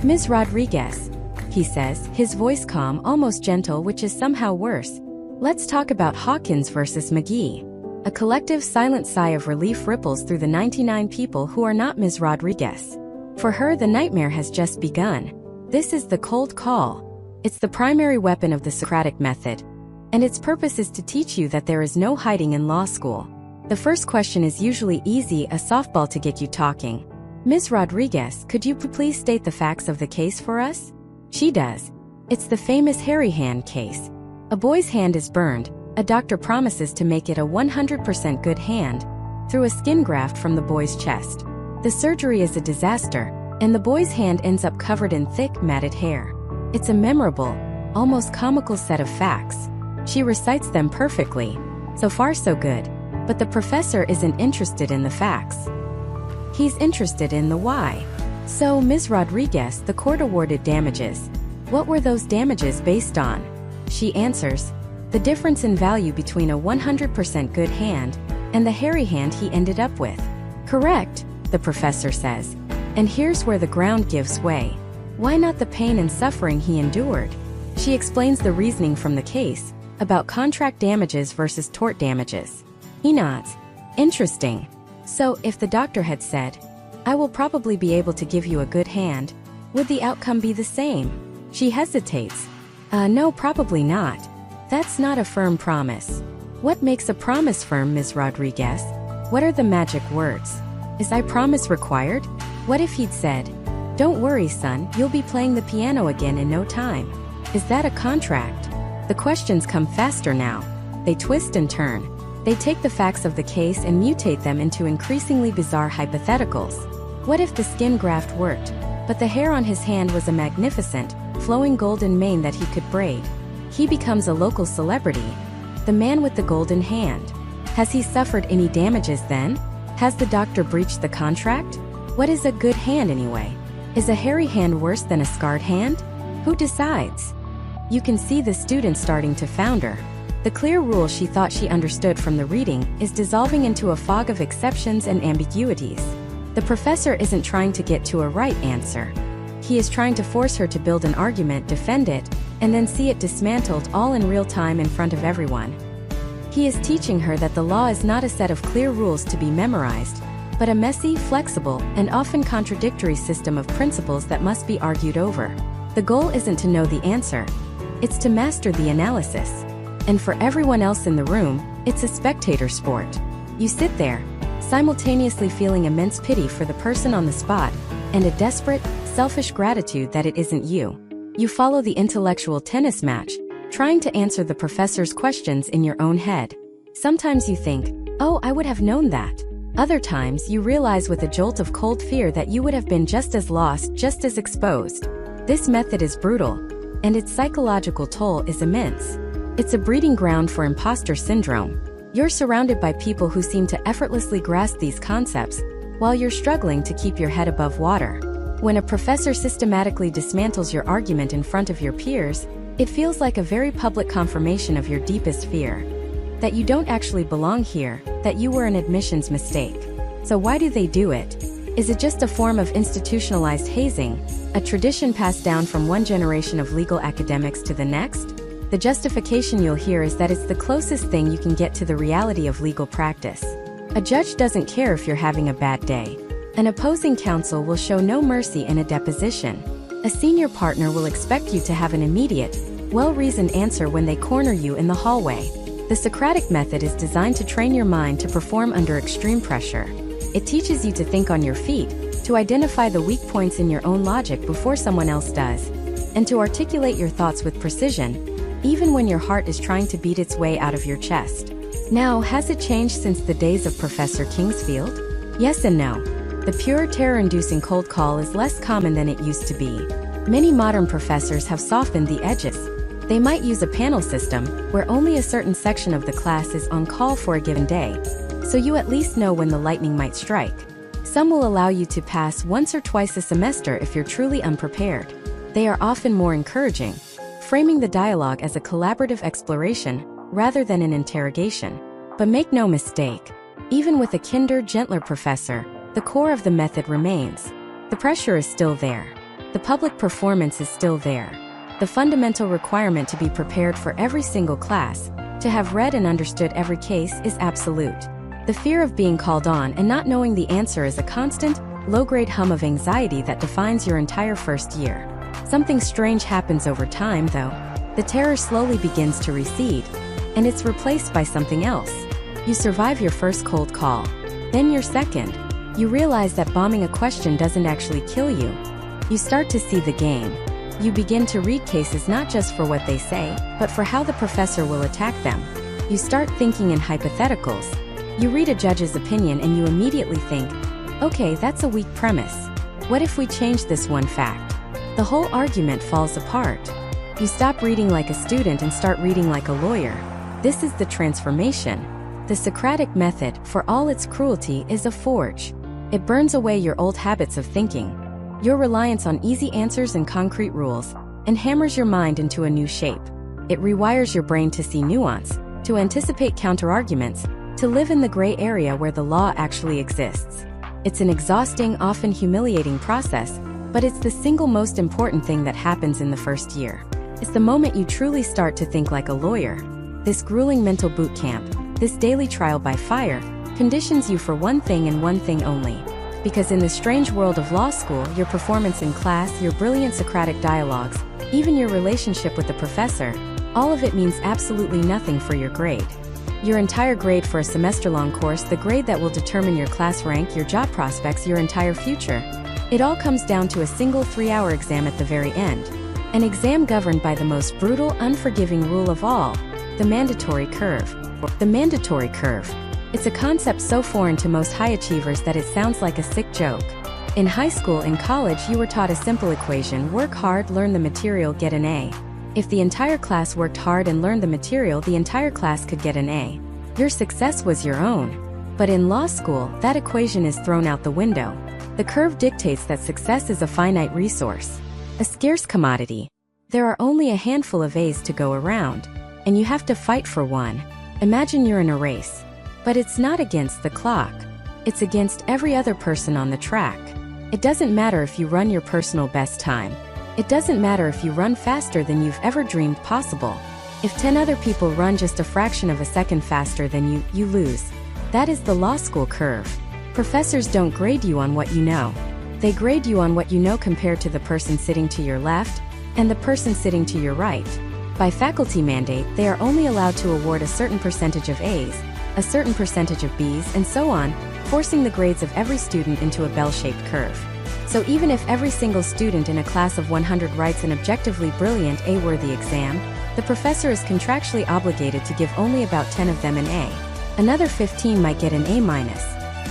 "Ms. Rodriguez," he says, his voice calm, almost gentle, which is somehow worse. "Let's talk about Hawkins versus McGee." A collective silent sigh of relief ripples through the 99 people who are not Ms. Rodriguez. For her, the nightmare has just begun. This is the cold call. It's the primary weapon of the Socratic Method. And its purpose is to teach you that there is no hiding in law school. The first question is usually easy, a softball to get you talking. "Ms. Rodriguez, could you please state the facts of the case for us?" She does. It's the famous hairy hand case. A boy's hand is burned. A doctor promises to make it a 100% good hand through a skin graft from the boy's chest. The surgery is a disaster, and the boy's hand ends up covered in thick, matted hair. It's a memorable, almost comical set of facts. She recites them perfectly. So far so good. But the professor isn't interested in the facts. He's interested in the why. "So, Ms. Rodriguez, the court awarded damages. What were those damages based on?" She answers, "The difference in value between a 100% good hand and the hairy hand he ended up with." "Correct," the professor says. "And here's where the ground gives way. Why not the pain and suffering he endured?" She explains the reasoning from the case, about contract damages versus tort damages. He nods. "Interesting. So, if the doctor had said, 'I will probably be able to give you a good hand,' would the outcome be the same?" She hesitates. No, probably not. That's not a firm promise." "What makes a promise firm, Ms. Rodriguez? What are the magic words? Is I promise required?" What if he'd said, "Don't worry, son, you'll be playing the piano again in no time"? Is that a contract? The questions come faster now. They twist and turn. They take the facts of the case and mutate them into increasingly bizarre hypotheticals. What if the skin graft worked, but the hair on his hand was a magnificent, flowing golden mane that he could braid? He becomes a local celebrity. The man with the golden hand. Has he suffered any damages then? Has the doctor breached the contract? What is a good hand anyway? Is a hairy hand worse than a scarred hand? Who decides? You can see the student starting to founder. The clear rule she thought she understood from the reading is dissolving into a fog of exceptions and ambiguities. The professor isn't trying to get to a right answer. He is trying to force her to build an argument, defend it, and then see it dismantled all in real time in front of everyone. He is teaching her that the law is not a set of clear rules to be memorized, but a messy, flexible, and often contradictory system of principles that must be argued over. The goal isn't to know the answer. It's to master the analysis. And for everyone else in the room, it's a spectator sport. You sit there, simultaneously feeling immense pity for the person on the spot, and a desperate, selfish gratitude that it isn't you. You follow the intellectual tennis match, trying to answer the professor's questions in your own head. Sometimes you think, "Oh, I would have known that." Other times you realize with a jolt of cold fear that you would have been just as lost, just as exposed. This method is brutal, and its psychological toll is immense. It's a breeding ground for imposter syndrome. You're surrounded by people who seem to effortlessly grasp these concepts, while you're struggling to keep your head above water. When a professor systematically dismantles your argument in front of your peers, it feels like a very public confirmation of your deepest fear. That you don't actually belong here, that you were an admissions mistake. So why do they do it? Is it just a form of institutionalized hazing, a tradition passed down from one generation of legal academics to the next? The justification you'll hear is that it's the closest thing you can get to the reality of legal practice. A judge doesn't care if you're having a bad day. An opposing counsel will show no mercy in a deposition. A senior partner will expect you to have an immediate, well-reasoned answer when they corner you in the hallway. The Socratic Method is designed to train your mind to perform under extreme pressure. It teaches you to think on your feet, to identify the weak points in your own logic before someone else does, and to articulate your thoughts with precision, even when your heart is trying to beat its way out of your chest. Now, has it changed since the days of Professor Kingsfield? Yes and no. The pure terror-inducing cold call is less common than it used to be. Many modern professors have softened the edges. They might use a panel system, where only a certain section of the class is on call for a given day, so you at least know when the lightning might strike. Some will allow you to pass once or twice a semester if you're truly unprepared. They are often more encouraging, framing the dialogue as a collaborative exploration, rather than an interrogation. But make no mistake, even with a kinder, gentler professor, the core of the method remains. The pressure is still there. The public performance is still there. The fundamental requirement to be prepared for every single class, to have read and understood every case, is absolute. The fear of being called on and not knowing the answer is a constant, low-grade hum of anxiety that defines your entire first year. Something strange happens over time, though. The terror slowly begins to recede, and it's replaced by something else. You survive your first cold call, then your second. You realize that bombing a question doesn't actually kill you. You start to see the game. You begin to read cases not just for what they say, but for how the professor will attack them. You start thinking in hypotheticals. You read a judge's opinion and you immediately think, okay, that's a weak premise. What if we change this one fact? The whole argument falls apart. You stop reading like a student and start reading like a lawyer. This is the transformation. The Socratic Method, for all its cruelty, is a forge. It burns away your old habits of thinking, your reliance on easy answers and concrete rules, and hammers your mind into a new shape. It rewires your brain to see nuance, to anticipate counterarguments, to live in the gray area where the law actually exists. It's an exhausting, often humiliating process, but it's the single most important thing that happens in the first year. It's the moment you truly start to think like a lawyer. This grueling mental boot camp, this daily trial by fire, conditions you for one thing and one thing only. Because in the strange world of law school, your performance in class, your brilliant Socratic dialogues, even your relationship with the professor, all of it means absolutely nothing for your grade. Your entire grade for a semester-long course, the grade that will determine your class rank, your job prospects, your entire future. It all comes down to a single 3-hour exam at the very end. An exam governed by the most brutal, unforgiving rule of all, the mandatory curve. The mandatory curve. It's a concept so foreign to most high achievers that it sounds like a sick joke. In high school and college, you were taught a simple equation: work hard, learn the material, get an A. If the entire class worked hard and learned the material, the entire class could get an A. Your success was your own. But in law school, that equation is thrown out the window. The curve dictates that success is a finite resource, a scarce commodity. There are only a handful of A's to go around, and you have to fight for one. Imagine you're in a race, but it's not against the clock. It's against every other person on the track. It doesn't matter if you run your personal best time. It doesn't matter if you run faster than you've ever dreamed possible. If 10 other people run just a fraction of a second faster than you lose. That is the law school curve. Professors don't grade you on what you know. They grade you on what you know compared to the person sitting to your left and the person sitting to your right. By faculty mandate, they are only allowed to award a certain percentage of A's, a certain percentage of B's, and so on, forcing the grades of every student into a bell-shaped curve. So even if every single student in a class of 100 writes an objectively brilliant A-worthy exam, the professor is contractually obligated to give only about 10 of them an A. Another 15 might get an A-.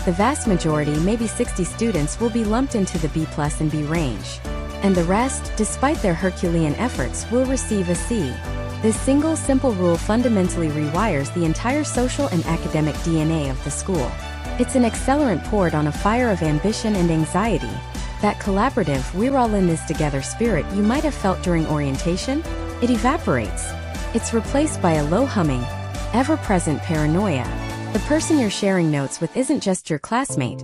The vast majority, maybe 60 students, will be lumped into the B+ and B range. And the rest, despite their Herculean efforts, will receive a C. This single, simple rule fundamentally rewires the entire social and academic DNA of the school. It's an accelerant poured on a fire of ambition and anxiety. That collaborative, we're all in this together spirit you might have felt during orientation, it evaporates. It's replaced by a low humming, ever-present paranoia. The person you're sharing notes with isn't just your classmate.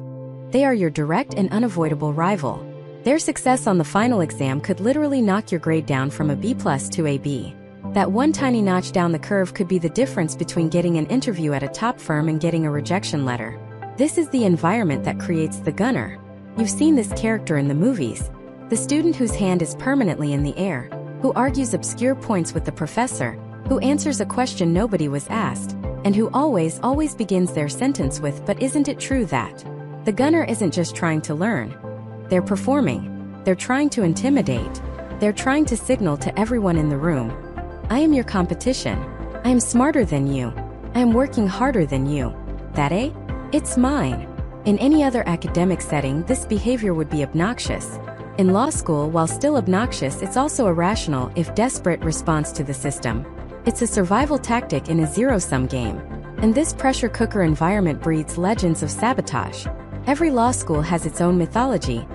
They are your direct and unavoidable rival. Their success on the final exam could literally knock your grade down from a B+ to a B. That one tiny notch down the curve could be the difference between getting an interview at a top firm and getting a rejection letter. This is the environment that creates the gunner. You've seen this character in the movies. The student whose hand is permanently in the air, who argues obscure points with the professor, who answers a question nobody was asked, and who always begins their sentence with, "But isn't it true that?" The gunner isn't just trying to learn. They're performing. They're trying to intimidate. They're trying to signal to everyone in the room, "I am your competition. I am smarter than you. I am working harder than you. That A? It's mine." In any other academic setting, this behavior would be obnoxious. In law school, while still obnoxious, it's also a rational, if desperate, response to the system. It's a survival tactic in a zero-sum game. And this pressure cooker environment breeds legends of sabotage. Every law school has its own mythology,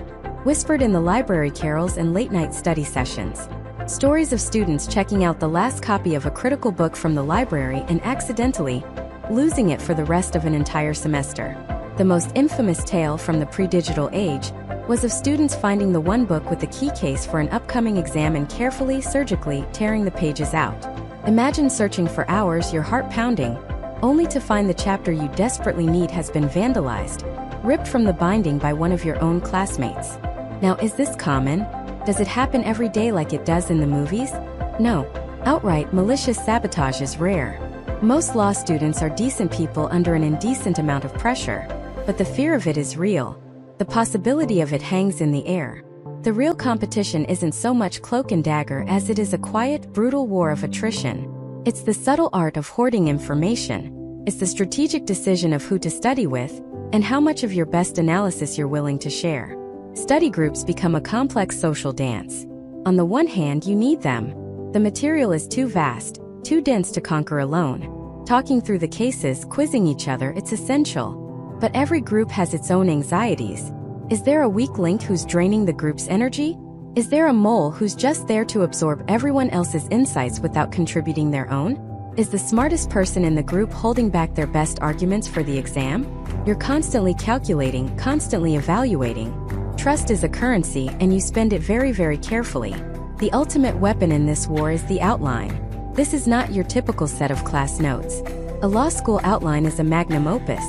whispered in the library carols and late-night study sessions. Stories of students checking out the last copy of a critical book from the library and accidentally losing it for the rest of an entire semester. The most infamous tale from the pre-digital age was of students finding the one book with the key case for an upcoming exam and carefully, surgically tearing the pages out. Imagine searching for hours, your heart pounding, only to find the chapter you desperately need has been vandalized, ripped from the binding by one of your own classmates. Now, is this common? Does it happen every day like it does in the movies? No. Outright malicious sabotage is rare. Most law students are decent people under an indecent amount of pressure, but the fear of it is real. The possibility of it hangs in the air. The real competition isn't so much cloak and dagger as it is a quiet, brutal war of attrition. It's the subtle art of hoarding information. It's the strategic decision of who to study with, and how much of your best analysis you're willing to share. Study groups become a complex social dance. On the one hand, you need them. The material is too vast, too dense to conquer alone. Talking through the cases, quizzing each other, it's essential. But every group has its own anxieties. Is there a weak link who's draining the group's energy? Is there a mole who's just there to absorb everyone else's insights without contributing their own? Is the smartest person in the group holding back their best arguments for the exam? You're constantly calculating, constantly evaluating. Trust is a currency, and you spend it very carefully. The ultimate weapon in this war is the outline. This is not your typical set of class notes. A law school outline is a magnum opus.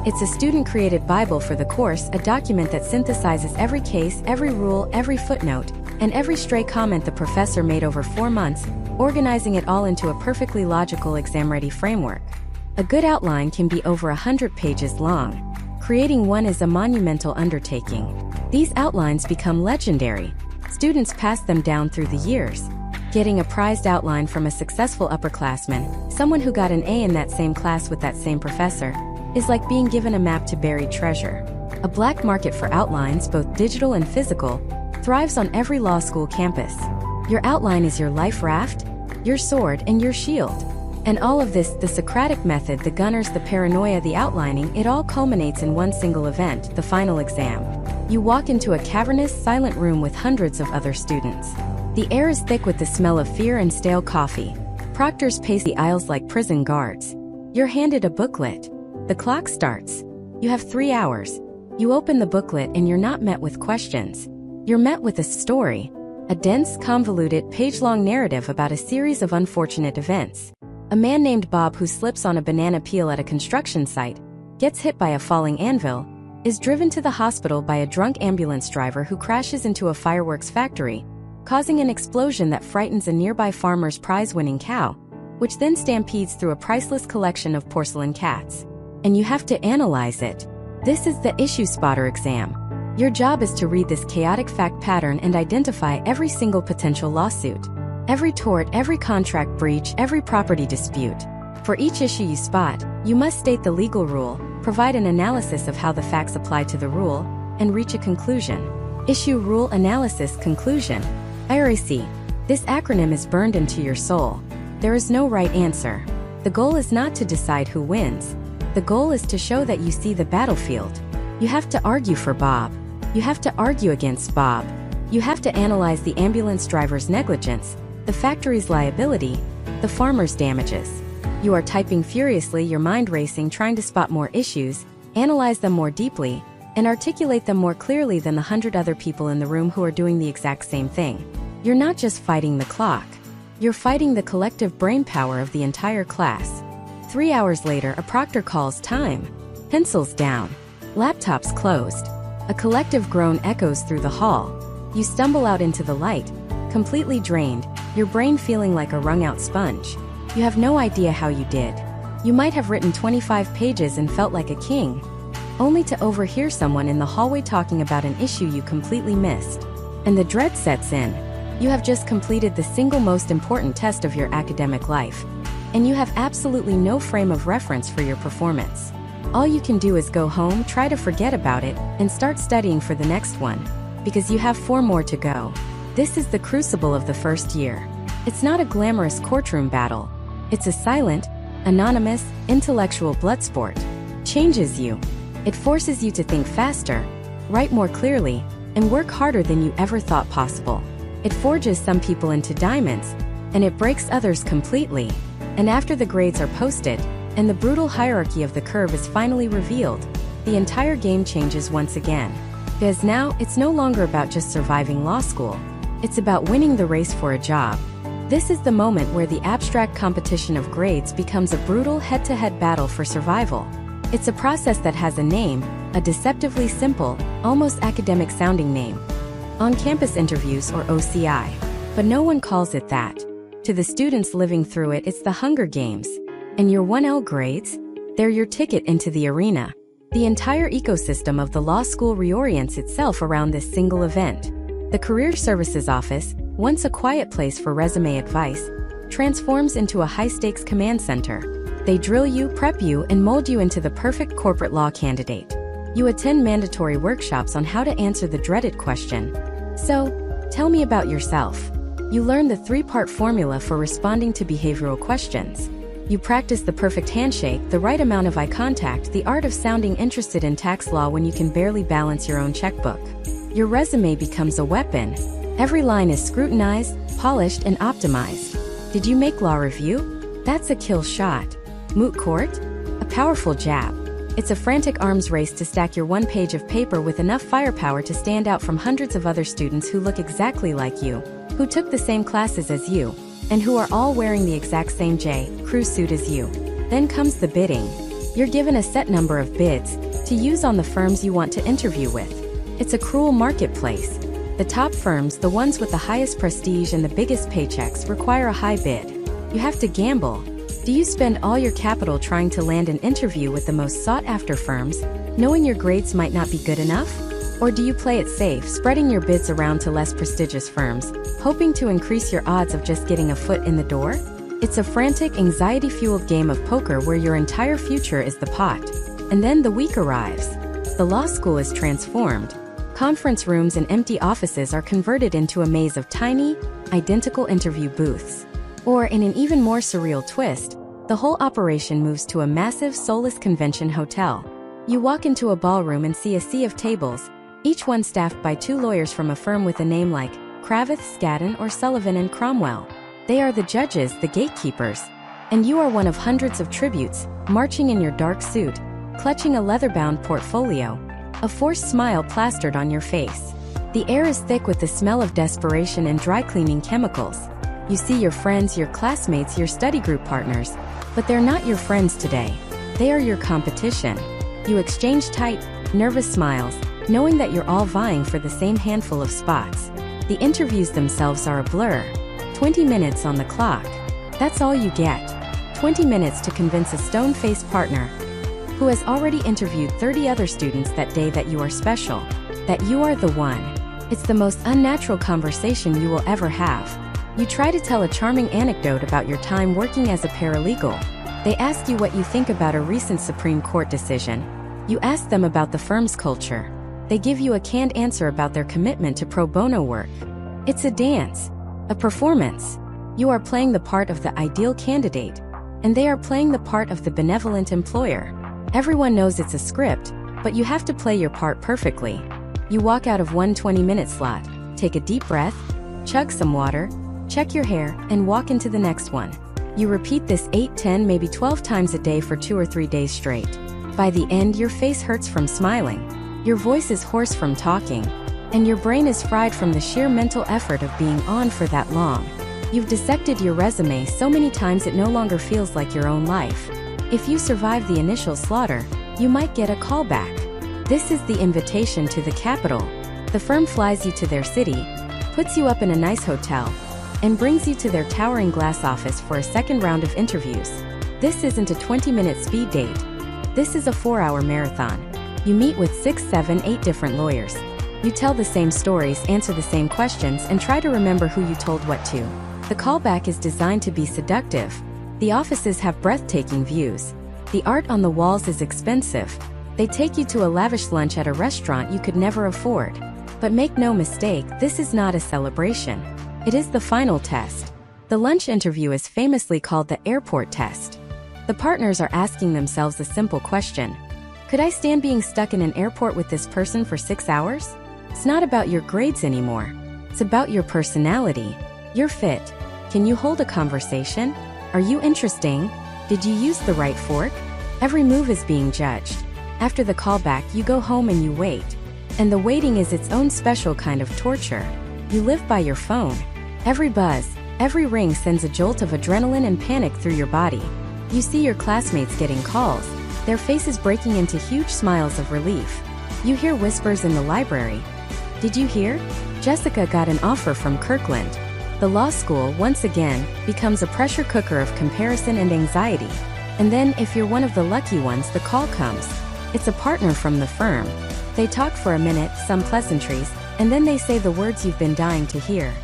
It's a student-created Bible for the course, a document that synthesizes every case, every rule, every footnote, and every stray comment the professor made over 4 months, organizing it all into a perfectly logical exam-ready framework. A good outline can be over 100 pages long. Creating one is a monumental undertaking. These outlines become legendary. Students pass them down through the years. Getting a prized outline from a successful upperclassman, someone who got an A in that same class with that same professor, is like being given a map to buried treasure. A black market for outlines, both digital and physical, thrives on every law school campus. Your outline is your life raft, your sword, and your shield. And all of this, the Socratic Method, the gunners, the paranoia, the outlining, it all culminates in one single event, the final exam. You walk into a cavernous, silent room with hundreds of other students. The air is thick with the smell of fear and stale coffee. Proctors pace the aisles like prison guards. You're handed a booklet. The clock starts. You have 3 hours. You open the booklet and you're not met with questions. You're met with a story. A dense, convoluted, page-long narrative about a series of unfortunate events. A man named Bob who slips on a banana peel at a construction site, gets hit by a falling anvil, is driven to the hospital by a drunk ambulance driver who crashes into a fireworks factory, causing an explosion that frightens a nearby farmer's prize-winning cow, which then stampedes through a priceless collection of porcelain cats. And you have to analyze it. This is the issue spotter exam. Your job is to read this chaotic fact pattern and identify every single potential lawsuit. Every tort, every contract breach, every property dispute. For each issue you spot, you must state the legal rule, provide an analysis of how the facts apply to the rule, and reach a conclusion. Issue, rule, analysis, conclusion. IRAC. This acronym is burned into your soul. There is no right answer. The goal is not to decide who wins. The goal is to show that you see the battlefield. You have to argue for Bob. You have to argue against Bob. You have to analyze the ambulance driver's negligence, the factory's liability, the farmer's damages. You are typing furiously, your mind racing, trying to spot more issues, analyze them more deeply, and articulate them more clearly than the 100 other people in the room who are doing the exact same thing. You're not just fighting the clock. You're fighting the collective brain power of the entire class. 3 hours later, a proctor calls time. Pencils down. Laptops closed. A collective groan echoes through the hall. You stumble out into the light, completely drained, your brain feeling like a wrung-out sponge. You have no idea how you did. You might have written 25 pages and felt like a king, only to overhear someone in the hallway talking about an issue you completely missed. And the dread sets in. You have just completed the single most important test of your academic life, and you have absolutely no frame of reference for your performance. All you can do is go home, try to forget about it, and start studying for the next one, because you have 4 more to go. This is the crucible of the first year. It's not a glamorous courtroom battle. It's a silent, anonymous, intellectual bloodsport. Changes you. It forces you to think faster, write more clearly, and work harder than you ever thought possible. It forges some people into diamonds, and it breaks others completely. And after the grades are posted, and the brutal hierarchy of the curve is finally revealed, the entire game changes once again. Because now, it's no longer about just surviving law school. It's about winning the race for a job. This is the moment where the abstract competition of grades becomes a brutal head-to-head battle for survival. It's a process that has a name, a deceptively simple, almost academic-sounding name. On-campus interviews, or OCI. But no one calls it that. To the students living through it, it's the Hunger Games. And your 1L grades? They're your ticket into the arena. The entire ecosystem of the law school reorients itself around this single event. The Career Services Office, once a quiet place for resume advice, transforms into a high-stakes command center. They drill you, prep you, and mold you into the perfect corporate law candidate. You attend mandatory workshops on how to answer the dreaded question. So, tell me about yourself. You learn the 3-part formula for responding to behavioral questions. You practice the perfect handshake, the right amount of eye contact, the art of sounding interested in tax law when you can barely balance your own checkbook. Your resume becomes a weapon. Every line is scrutinized, polished, and optimized. Did you make law review? That's a kill shot. Moot court? A powerful jab. It's a frantic arms race to stack your 1 page of paper with enough firepower to stand out from hundreds of other students who look exactly like you, who took the same classes as you, and who are all wearing the exact same J.Crew suit as you. Then comes the bidding. You're given a set number of bids to use on the firms you want to interview with. It's a cruel marketplace. The top firms, the ones with the highest prestige and the biggest paychecks, require a high bid. You have to gamble. Do you spend all your capital trying to land an interview with the most sought-after firms, knowing your grades might not be good enough? Or do you play it safe, spreading your bids around to less prestigious firms, hoping to increase your odds of just getting a foot in the door? It's a frantic, anxiety-fueled game of poker where your entire future is the pot. And then the week arrives. The law school is transformed. Conference rooms and empty offices are converted into a maze of tiny, identical interview booths. Or, in an even more surreal twist, the whole operation moves to a massive, soulless convention hotel. You walk into a ballroom and see a sea of tables, each one staffed by 2 lawyers from a firm with a name like Cravath, Skadden, or Sullivan and Cromwell. They are the judges, the gatekeepers. And you are one of hundreds of tributes, marching in your dark suit, clutching a leather-bound portfolio, a forced smile plastered on your face. The air is thick with the smell of desperation and dry-cleaning chemicals. You see your friends, your classmates, your study group partners, but they're not your friends today. They are your competition. You exchange tight, nervous smiles, knowing that you're all vying for the same handful of spots. The interviews themselves are a blur. 20 minutes on the clock. That's all you get. 20 minutes to convince a stone-faced partner who has already interviewed 30 other students that day that you are special, that you are the one. It's the most unnatural conversation you will ever have. You try to tell a charming anecdote about your time working as a paralegal. They ask you what you think about a recent Supreme Court decision. You ask them about the firm's culture. They give you a canned answer about their commitment to pro bono work. It's a dance, a performance. You are playing the part of the ideal candidate, and they are playing the part of the benevolent employer. Everyone knows it's a script, but you have to play your part perfectly. You walk out of one 20-minute slot, take a deep breath, chug some water, check your hair, and walk into the next one. You repeat this 8, 10, maybe 12 times a day for 2 or 3 days straight. By the end, your face hurts from smiling, your voice is hoarse from talking, and your brain is fried from the sheer mental effort of being on for that long. You've dissected your resume so many times it no longer feels like your own life. If you survive the initial slaughter, you might get a call back. This is the invitation to the capital. The firm flies you to their city, puts you up in a nice hotel, and brings you to their towering glass office for a second round of interviews. This isn't a 20-minute speed date. This is a 4-hour marathon. You meet with 6, 7, 8 different lawyers. You tell the same stories, answer the same questions, and try to remember who you told what to. The callback is designed to be seductive. The offices have breathtaking views. The art on the walls is expensive. They take you to a lavish lunch at a restaurant you could never afford. But make no mistake, this is not a celebration. It is the final test. The lunch interview is famously called the airport test. The partners are asking themselves a simple question. Could I stand being stuck in an airport with this person for 6 hours? It's not about your grades anymore. It's about your personality. Your fit. Can you hold a conversation? Are you interesting? Did you use the right fork? Every move is being judged. After the callback, you go home and you wait. And the waiting is its own special kind of torture. You live by your phone. Every buzz, every ring sends a jolt of adrenaline and panic through your body. You see your classmates getting calls, their faces breaking into huge smiles of relief. You hear whispers in the library. Did you hear? Jessica got an offer from Kirkland. The law school, once again, becomes a pressure cooker of comparison and anxiety. And then, if you're one of the lucky ones, the call comes. It's a partner from the firm. They talk for a minute, some pleasantries, and then they say the words you've been dying to hear.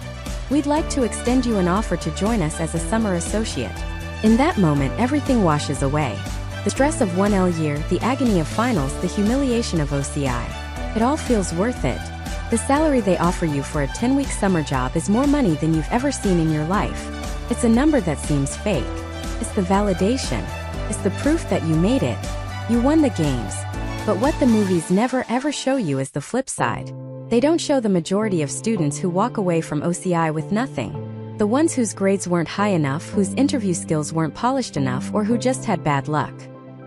We'd like to extend you an offer to join us as a summer associate. In that moment, everything washes away. The stress of 1L year, the agony of finals, the humiliation of OCI. It all feels worth it. The salary they offer you for a 10-week summer job is more money than you've ever seen in your life. It's a number that seems fake. It's the validation. It's the proof that you made it. You won the games. But what the movies never ever show you is the flip side. They don't show the majority of students who walk away from OCI with nothing. The ones whose grades weren't high enough, whose interview skills weren't polished enough, or who just had bad luck.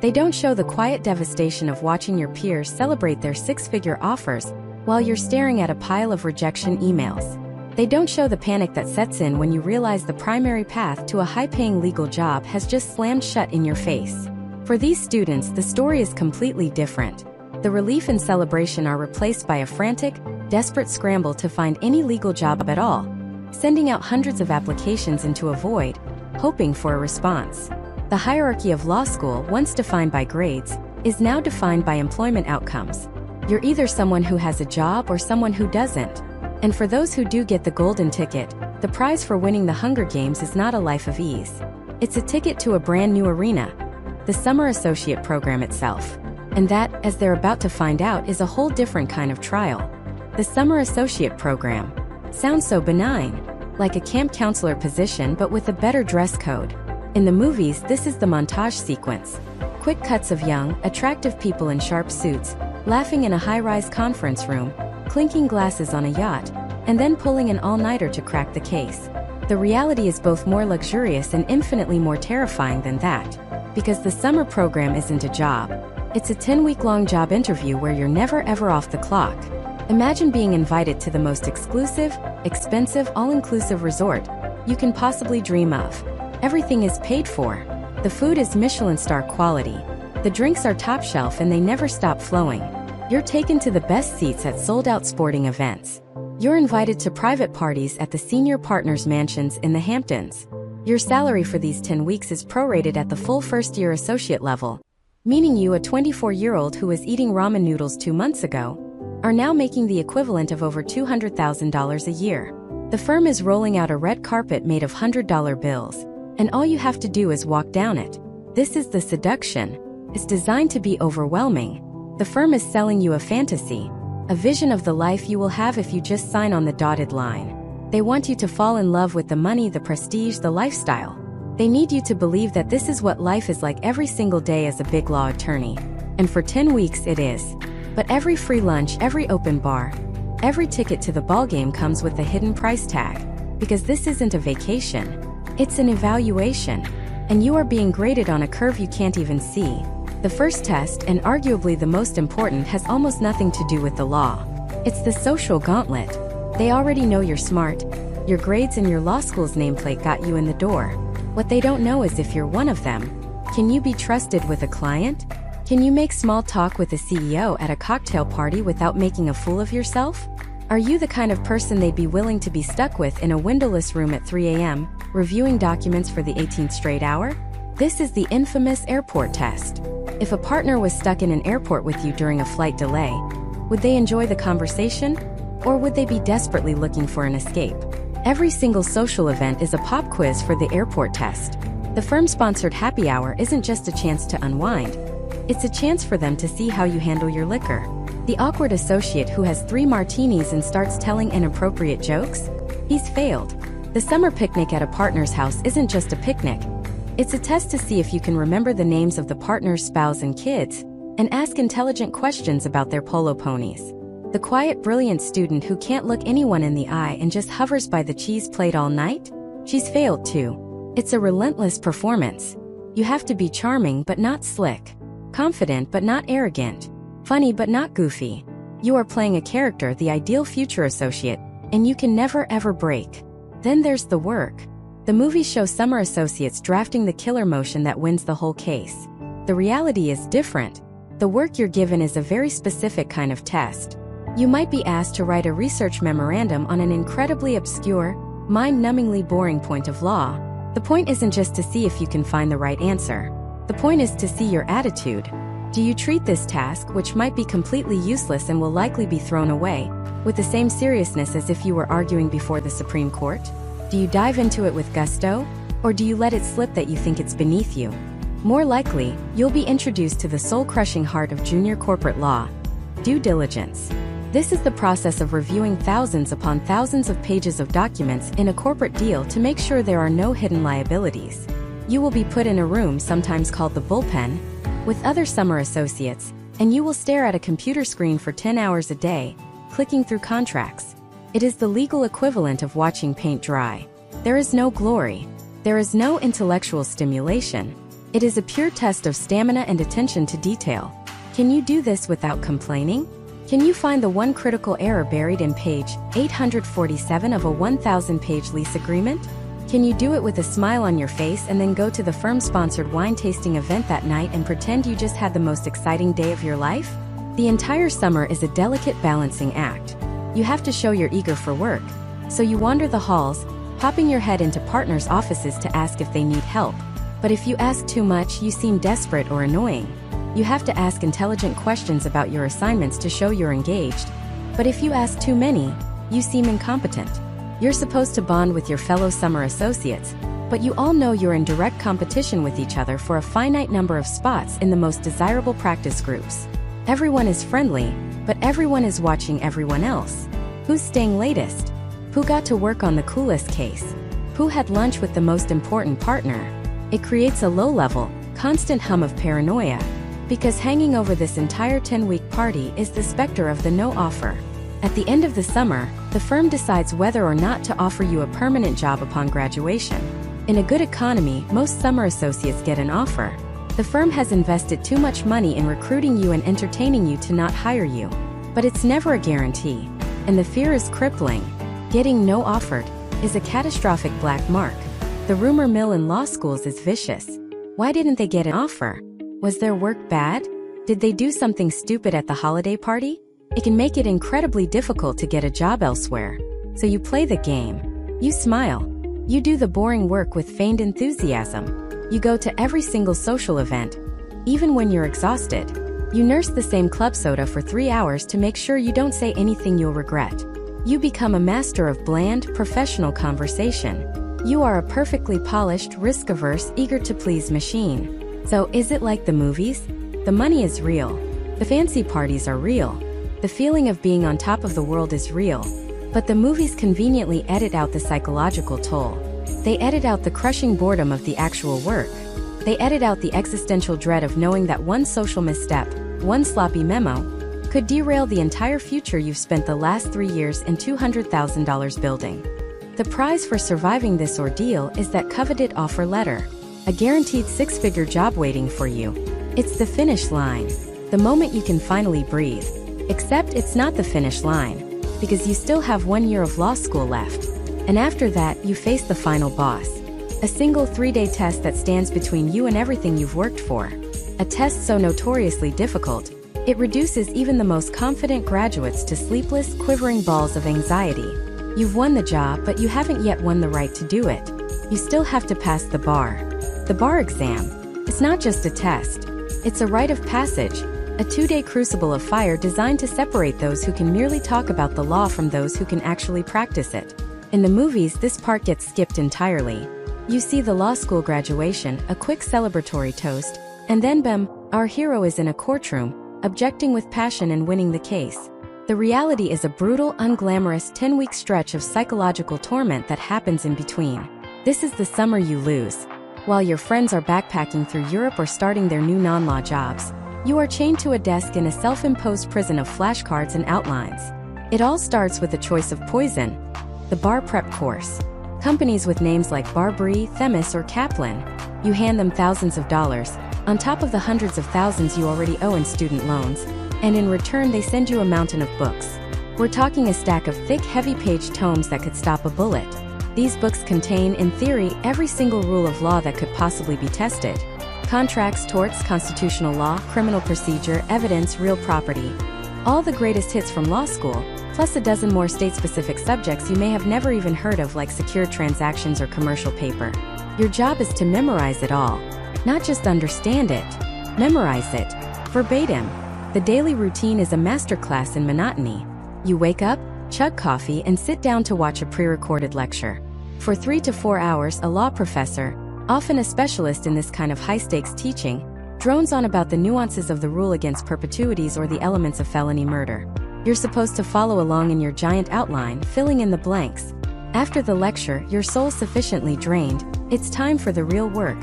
They don't show the quiet devastation of watching your peers celebrate their 6-figure offers while you're staring at a pile of rejection emails. They don't show the panic that sets in when you realize the primary path to a high-paying legal job has just slammed shut in your face. For these students, the story is completely different. The relief and celebration are replaced by a frantic, desperate scramble to find any legal job at all, sending out hundreds of applications into a void, hoping for a response. The hierarchy of law school, once defined by grades, is now defined by employment outcomes. You're either someone who has a job or someone who doesn't. And for those who do get the golden ticket, the prize for winning the Hunger Games is not a life of ease. It's a ticket to a brand new arena, the summer associate program itself. And that, as they're about to find out, is a whole different kind of trial. The summer associate program sounds so benign, like a camp counselor position but with a better dress code. In the movies, this is the montage sequence. Quick cuts of young, attractive people in sharp suits, laughing in a high-rise conference room, clinking glasses on a yacht, and then pulling an all-nighter to crack the case. The reality is both more luxurious and infinitely more terrifying than that. Because the summer program isn't a job. It's a 10-week-long job interview where you're never ever off the clock. Imagine being invited to the most exclusive, expensive, all-inclusive resort you can possibly dream of. Everything is paid for. The food is Michelin star quality. The drinks are top shelf and they never stop flowing. You're taken to the best seats at sold-out sporting events. You're invited to private parties at the senior partners' mansions in the Hamptons. Your salary for these 10 weeks is prorated at the full first-year associate level, meaning you, a 24-year-old who was eating ramen noodles 2 months ago, are now making the equivalent of over $200,000 a year. The firm is rolling out a red carpet made of $100 bills, and all you have to do is walk down it. This is the seduction. It's designed to be overwhelming. The firm is selling you a fantasy, a vision of the life you will have if you just sign on the dotted line. They want you to fall in love with the money, the prestige, the lifestyle. They need you to believe that this is what life is like every single day as a big law attorney. And for 10 weeks it is. But every free lunch, every open bar, every ticket to the ballgame comes with a hidden price tag. Because this isn't a vacation. It's an evaluation. And you are being graded on a curve you can't even see. The first test, and arguably the most important, has almost nothing to do with the law. It's the social gauntlet. They already know you're smart. Your grades and your law school's nameplate got you in the door. What they don't know is if you're one of them. Can you be trusted with a client? Can you make small talk with a CEO at a cocktail party without making a fool of yourself? Are you the kind of person they'd be willing to be stuck with in a windowless room at 3 a.m., reviewing documents for the 18th straight hour? This is the infamous airport test. If a partner was stuck in an airport with you during a flight delay, would they enjoy the conversation? Or would they be desperately looking for an escape? Every single social event is a pop quiz for the airport test. The firm-sponsored happy hour isn't just a chance to unwind. It's a chance for them to see how you handle your liquor. The awkward associate who has 3 martinis and starts telling inappropriate jokes? He's failed. The summer picnic at a partner's house isn't just a picnic. It's a test to see if you can remember the names of the partner's spouse and kids, and ask intelligent questions about their polo ponies. The quiet, brilliant student who can't look anyone in the eye and just hovers by the cheese plate all night? She's failed too. It's a relentless performance. You have to be charming but not slick, confident but not arrogant, funny but not goofy. You are playing a character, the ideal future associate, and you can never ever break. Then there's the work. The movies show summer associates drafting the killer motion that wins the whole case. The reality is different. The work you're given is a very specific kind of test. You might be asked to write a research memorandum on an incredibly obscure, mind-numbingly boring point of law. The point isn't just to see if you can find the right answer. The point is to see your attitude. Do you treat this task, which might be completely useless and will likely be thrown away, with the same seriousness as if you were arguing before the Supreme Court? Do you dive into it with gusto? Or do you let it slip that you think it's beneath you? More likely, you'll be introduced to the soul-crushing heart of junior corporate law: due diligence. This is the process of reviewing thousands upon thousands of pages of documents in a corporate deal to make sure there are no hidden liabilities. You will be put in a room, sometimes called the bullpen, with other summer associates, and you will stare at a computer screen for 10 hours a day, clicking through contracts. It is the legal equivalent of watching paint dry. There is no glory. There is no intellectual stimulation. It is a pure test of stamina and attention to detail. Can you do this without complaining? Can you find the one critical error buried in page 847 of a 1,000-page lease agreement? Can you do it with a smile on your face and then go to the firm-sponsored wine tasting event that night and pretend you just had the most exciting day of your life? The entire summer is a delicate balancing act. You have to show you're eager for work, so you wander the halls, popping your head into partners' offices to ask if they need help. But if you ask too much, you seem desperate or annoying. You have to ask intelligent questions about your assignments to show you're engaged. But if you ask too many, you seem incompetent. You're supposed to bond with your fellow summer associates, but you all know you're in direct competition with each other for a finite number of spots in the most desirable practice groups. Everyone is friendly, but everyone is watching everyone else. Who's staying latest? Who got to work on the coolest case? Who had lunch with the most important partner? It creates a low-level, constant hum of paranoia, because hanging over this entire 10-week party is the specter of the no offer. At the end of the summer, the firm decides whether or not to offer you a permanent job upon graduation. In a good economy, most summer associates get an offer. The firm has invested too much money in recruiting you and entertaining you to not hire you. But it's never a guarantee, and the fear is crippling. Getting no offered is a catastrophic black mark. The rumor mill in law schools is vicious. Why didn't they get an offer? Was their work bad? Did they do something stupid at the holiday party? It can make it incredibly difficult to get a job elsewhere. So you play the game. You smile. You do the boring work with feigned enthusiasm. You go to every single social event, even when you're exhausted. You nurse the same club soda for 3 hours to make sure you don't say anything you'll regret. You become a master of bland, professional conversation. You are a perfectly polished, risk-averse, eager-to-please machine. So, is it like the movies? The money is real. The fancy parties are real. The feeling of being on top of the world is real. But the movies conveniently edit out the psychological toll. They edit out the crushing boredom of the actual work. They edit out the existential dread of knowing that one social misstep, one sloppy memo, could derail the entire future you've spent the last 3 years and $200,000 building. The prize for surviving this ordeal is that coveted offer letter, a guaranteed 6-figure job waiting for you. It's the finish line, the moment you can finally breathe. Except it's not the finish line, because you still have 1 year of law school left. And after that, you face the final boss. A single 3-day test that stands between you and everything you've worked for. A test so notoriously difficult, it reduces even the most confident graduates to sleepless, quivering balls of anxiety. You've won the job, but you haven't yet won the right to do it. You still have to pass the bar. The bar exam. It's not just a test. It's a rite of passage, a 2-day crucible of fire designed to separate those who can merely talk about the law from those who can actually practice it. In the movies, this part gets skipped entirely. You see the law school graduation, a quick celebratory toast, and then bam, our hero is in a courtroom, objecting with passion and winning the case. The reality is a brutal, unglamorous 10-week stretch of psychological torment that happens in between. This is the summer you lose. While your friends are backpacking through Europe or starting their new non-law jobs, you are chained to a desk in a self-imposed prison of flashcards and outlines. It all starts with a choice of poison, the bar prep course. Companies with names like Barbary, Themis, or Kaplan, you hand them thousands of dollars, on top of the hundreds of thousands you already owe in student loans, and in return they send you a mountain of books. We're talking a stack of thick, heavy-page tomes that could stop a bullet. These books contain, in theory, every single rule of law that could possibly be tested. Contracts, torts, constitutional law, criminal procedure, evidence, real property. All the greatest hits from law school, plus a dozen more state-specific subjects you may have never even heard of, like secured transactions or commercial paper. Your job is to memorize it all. Not just understand it. Memorize it. Verbatim. The daily routine is a masterclass in monotony. You wake up, chug coffee, and sit down to watch a pre-recorded lecture. For 3 to 4 hours, a law professor, often a specialist in this kind of high-stakes teaching, drones on about the nuances of the rule against perpetuities or the elements of felony murder. You're supposed to follow along in your giant outline, filling in the blanks. After the lecture, your soul's sufficiently drained, it's time for the real work.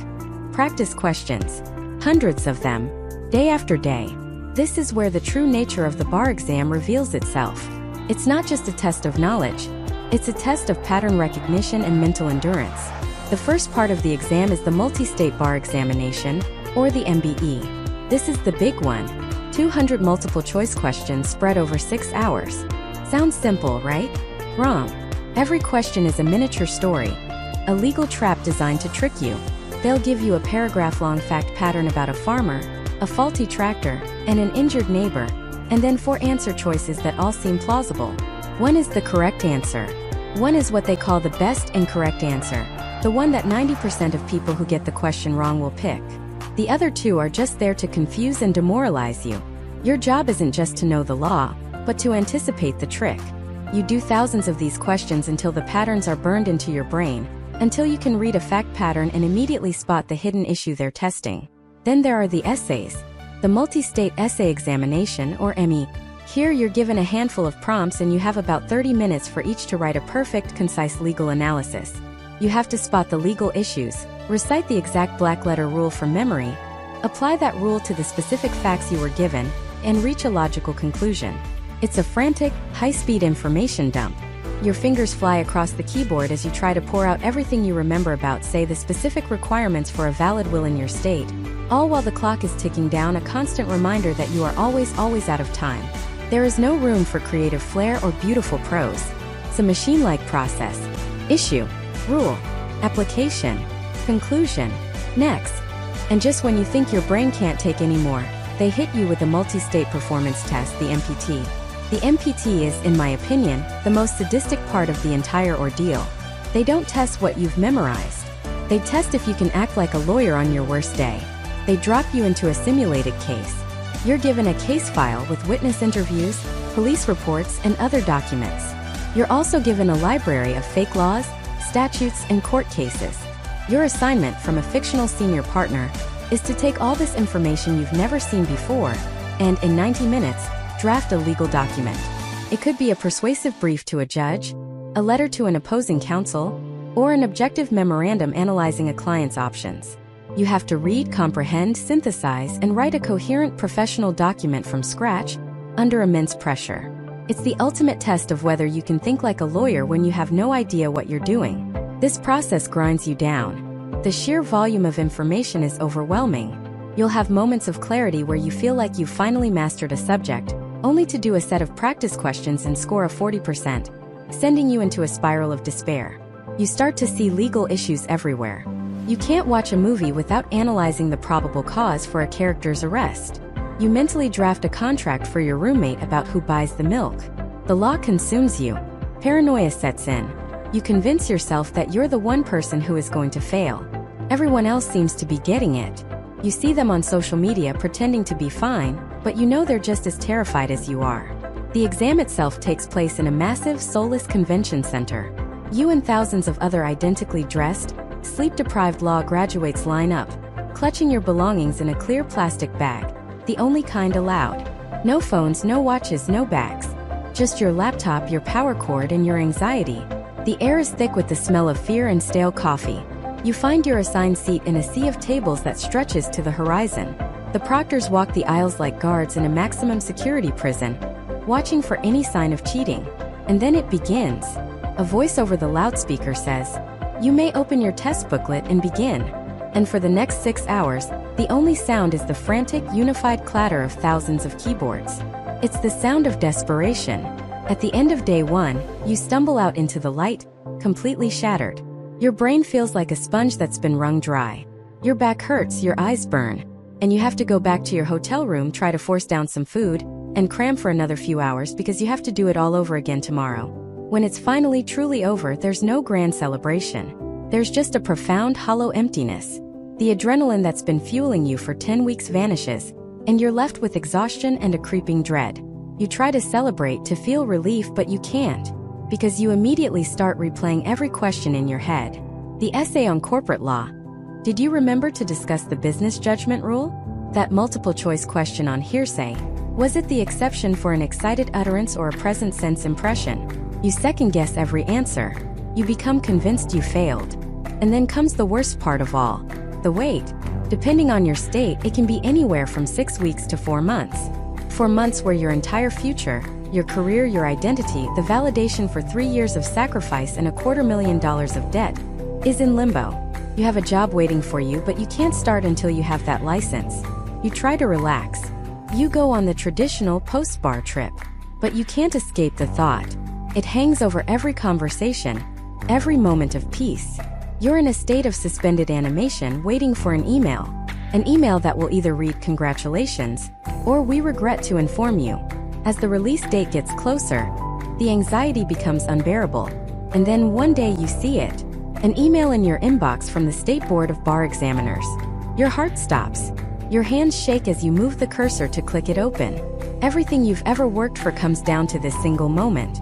Practice questions. Hundreds of them. Day after day. This is where the true nature of the bar exam reveals itself. It's not just a test of knowledge. It's a test of pattern recognition and mental endurance. The first part of the exam is the multi-state bar examination, or the MBE. This is the big one. 200 multiple-choice questions spread over 6 hours. Sounds simple, right? Wrong. Every question is a miniature story. A legal trap designed to trick you. They'll give you a paragraph-long fact pattern about a farmer, a faulty tractor, and an injured neighbor, and then 4 answer choices that all seem plausible. One is the correct answer. One is what they call the best incorrect answer, the one that 90% of people who get the question wrong will pick. The other 2 are just there to confuse and demoralize you. Your job isn't just to know the law, but to anticipate the trick. You do thousands of these questions until the patterns are burned into your brain, until you can read a fact pattern and immediately spot the hidden issue they're testing. Then there are the essays. The Multi-State Essay Examination, or ME. Here you're given a handful of prompts and you have about 30 minutes for each to write a perfect, concise legal analysis. You have to spot the legal issues, recite the exact black-letter rule from memory, apply that rule to the specific facts you were given, and reach a logical conclusion. It's a frantic, high-speed information dump. Your fingers fly across the keyboard as you try to pour out everything you remember about, say, the specific requirements for a valid will in your state, all while the clock is ticking down, a constant reminder that you are always out of time. There is no room for creative flair or beautiful prose. It's a machine-like process. Issue, rule, application, conclusion, next. And just when you think your brain can't take any more, they hit you with a multi-state performance test, the MPT. The MPT is, in my opinion, the most sadistic part of the entire ordeal. They don't test what you've memorized. They test if you can act like a lawyer on your worst day. They drop you into a simulated case. You're given a case file with witness interviews, police reports, and other documents. You're also given a library of fake laws, statutes, and court cases. Your assignment from a fictional senior partner is to take all this information you've never seen before and, in 90 minutes, draft a legal document. It could be a persuasive brief to a judge, a letter to an opposing counsel, or an objective memorandum analyzing a client's options. You have to read, comprehend, synthesize, and write a coherent professional document from scratch, under immense pressure. It's the ultimate test of whether you can think like a lawyer when you have no idea what you're doing. This process grinds you down. The sheer volume of information is overwhelming. You'll have moments of clarity where you feel like you've finally mastered a subject, only to do a set of practice questions and score a 40%, sending you into a spiral of despair. You start to see legal issues everywhere. You can't watch a movie without analyzing the probable cause for a character's arrest. You mentally draft a contract for your roommate about who buys the milk. The law consumes you. Paranoia sets in. You convince yourself that you're the one person who is going to fail. Everyone else seems to be getting it. You see them on social media pretending to be fine, but you know they're just as terrified as you are. The exam itself takes place in a massive, soulless convention center. You and thousands of other identically dressed, sleep-deprived law graduates line up, clutching your belongings in a clear plastic bag, the only kind allowed. No phones, no watches, no bags. Just your laptop, your power cord, and your anxiety. The air is thick with the smell of fear and stale coffee. You find your assigned seat in a sea of tables that stretches to the horizon. The proctors walk the aisles like guards in a maximum security prison, watching for any sign of cheating. And then it begins. A voice over the loudspeaker says, "You may open your test booklet and begin." And for the next 6 hours, the only sound is the frantic, unified clatter of thousands of keyboards. It's the sound of desperation. At the end of day 1, you stumble out into the light, completely shattered. Your brain feels like a sponge that's been wrung dry. Your back hurts, your eyes burn, and you have to go back to your hotel room, try to force down some food, and cram for another few hours because you have to do it all over again tomorrow. When it's finally truly over, there's no grand celebration. There's just a profound, hollow emptiness. The adrenaline that's been fueling you for 10 weeks vanishes, and you're left with exhaustion and a creeping dread. You try to celebrate, to feel relief, but you can't, because you immediately start replaying every question in your head. The essay on corporate law. Did you remember to discuss the business judgment rule? That multiple-choice question on hearsay. Was it the exception for an excited utterance or a present-sense impression? You second-guess every answer. You become convinced you failed. And then comes the worst part of all. The wait. Depending on your state, it can be anywhere from 6 weeks to 4 months. 4 months where your entire future, your career, your identity, the validation for 3 years of sacrifice and $250,000 of debt, is in limbo. You have a job waiting for you, but you can't start until you have that license. You try to relax. You go on the traditional post-bar trip. But you can't escape the thought. It hangs over every conversation, every moment of peace. You're in a state of suspended animation, waiting for an email that will either read "Congratulations" or "We regret to inform you." As the release date gets closer, the anxiety becomes unbearable. And then one day you see it. An email in your inbox from the State Board of Bar Examiners. Your heart stops. Your hands shake as you move the cursor to click it open. Everything you've ever worked for comes down to this single moment.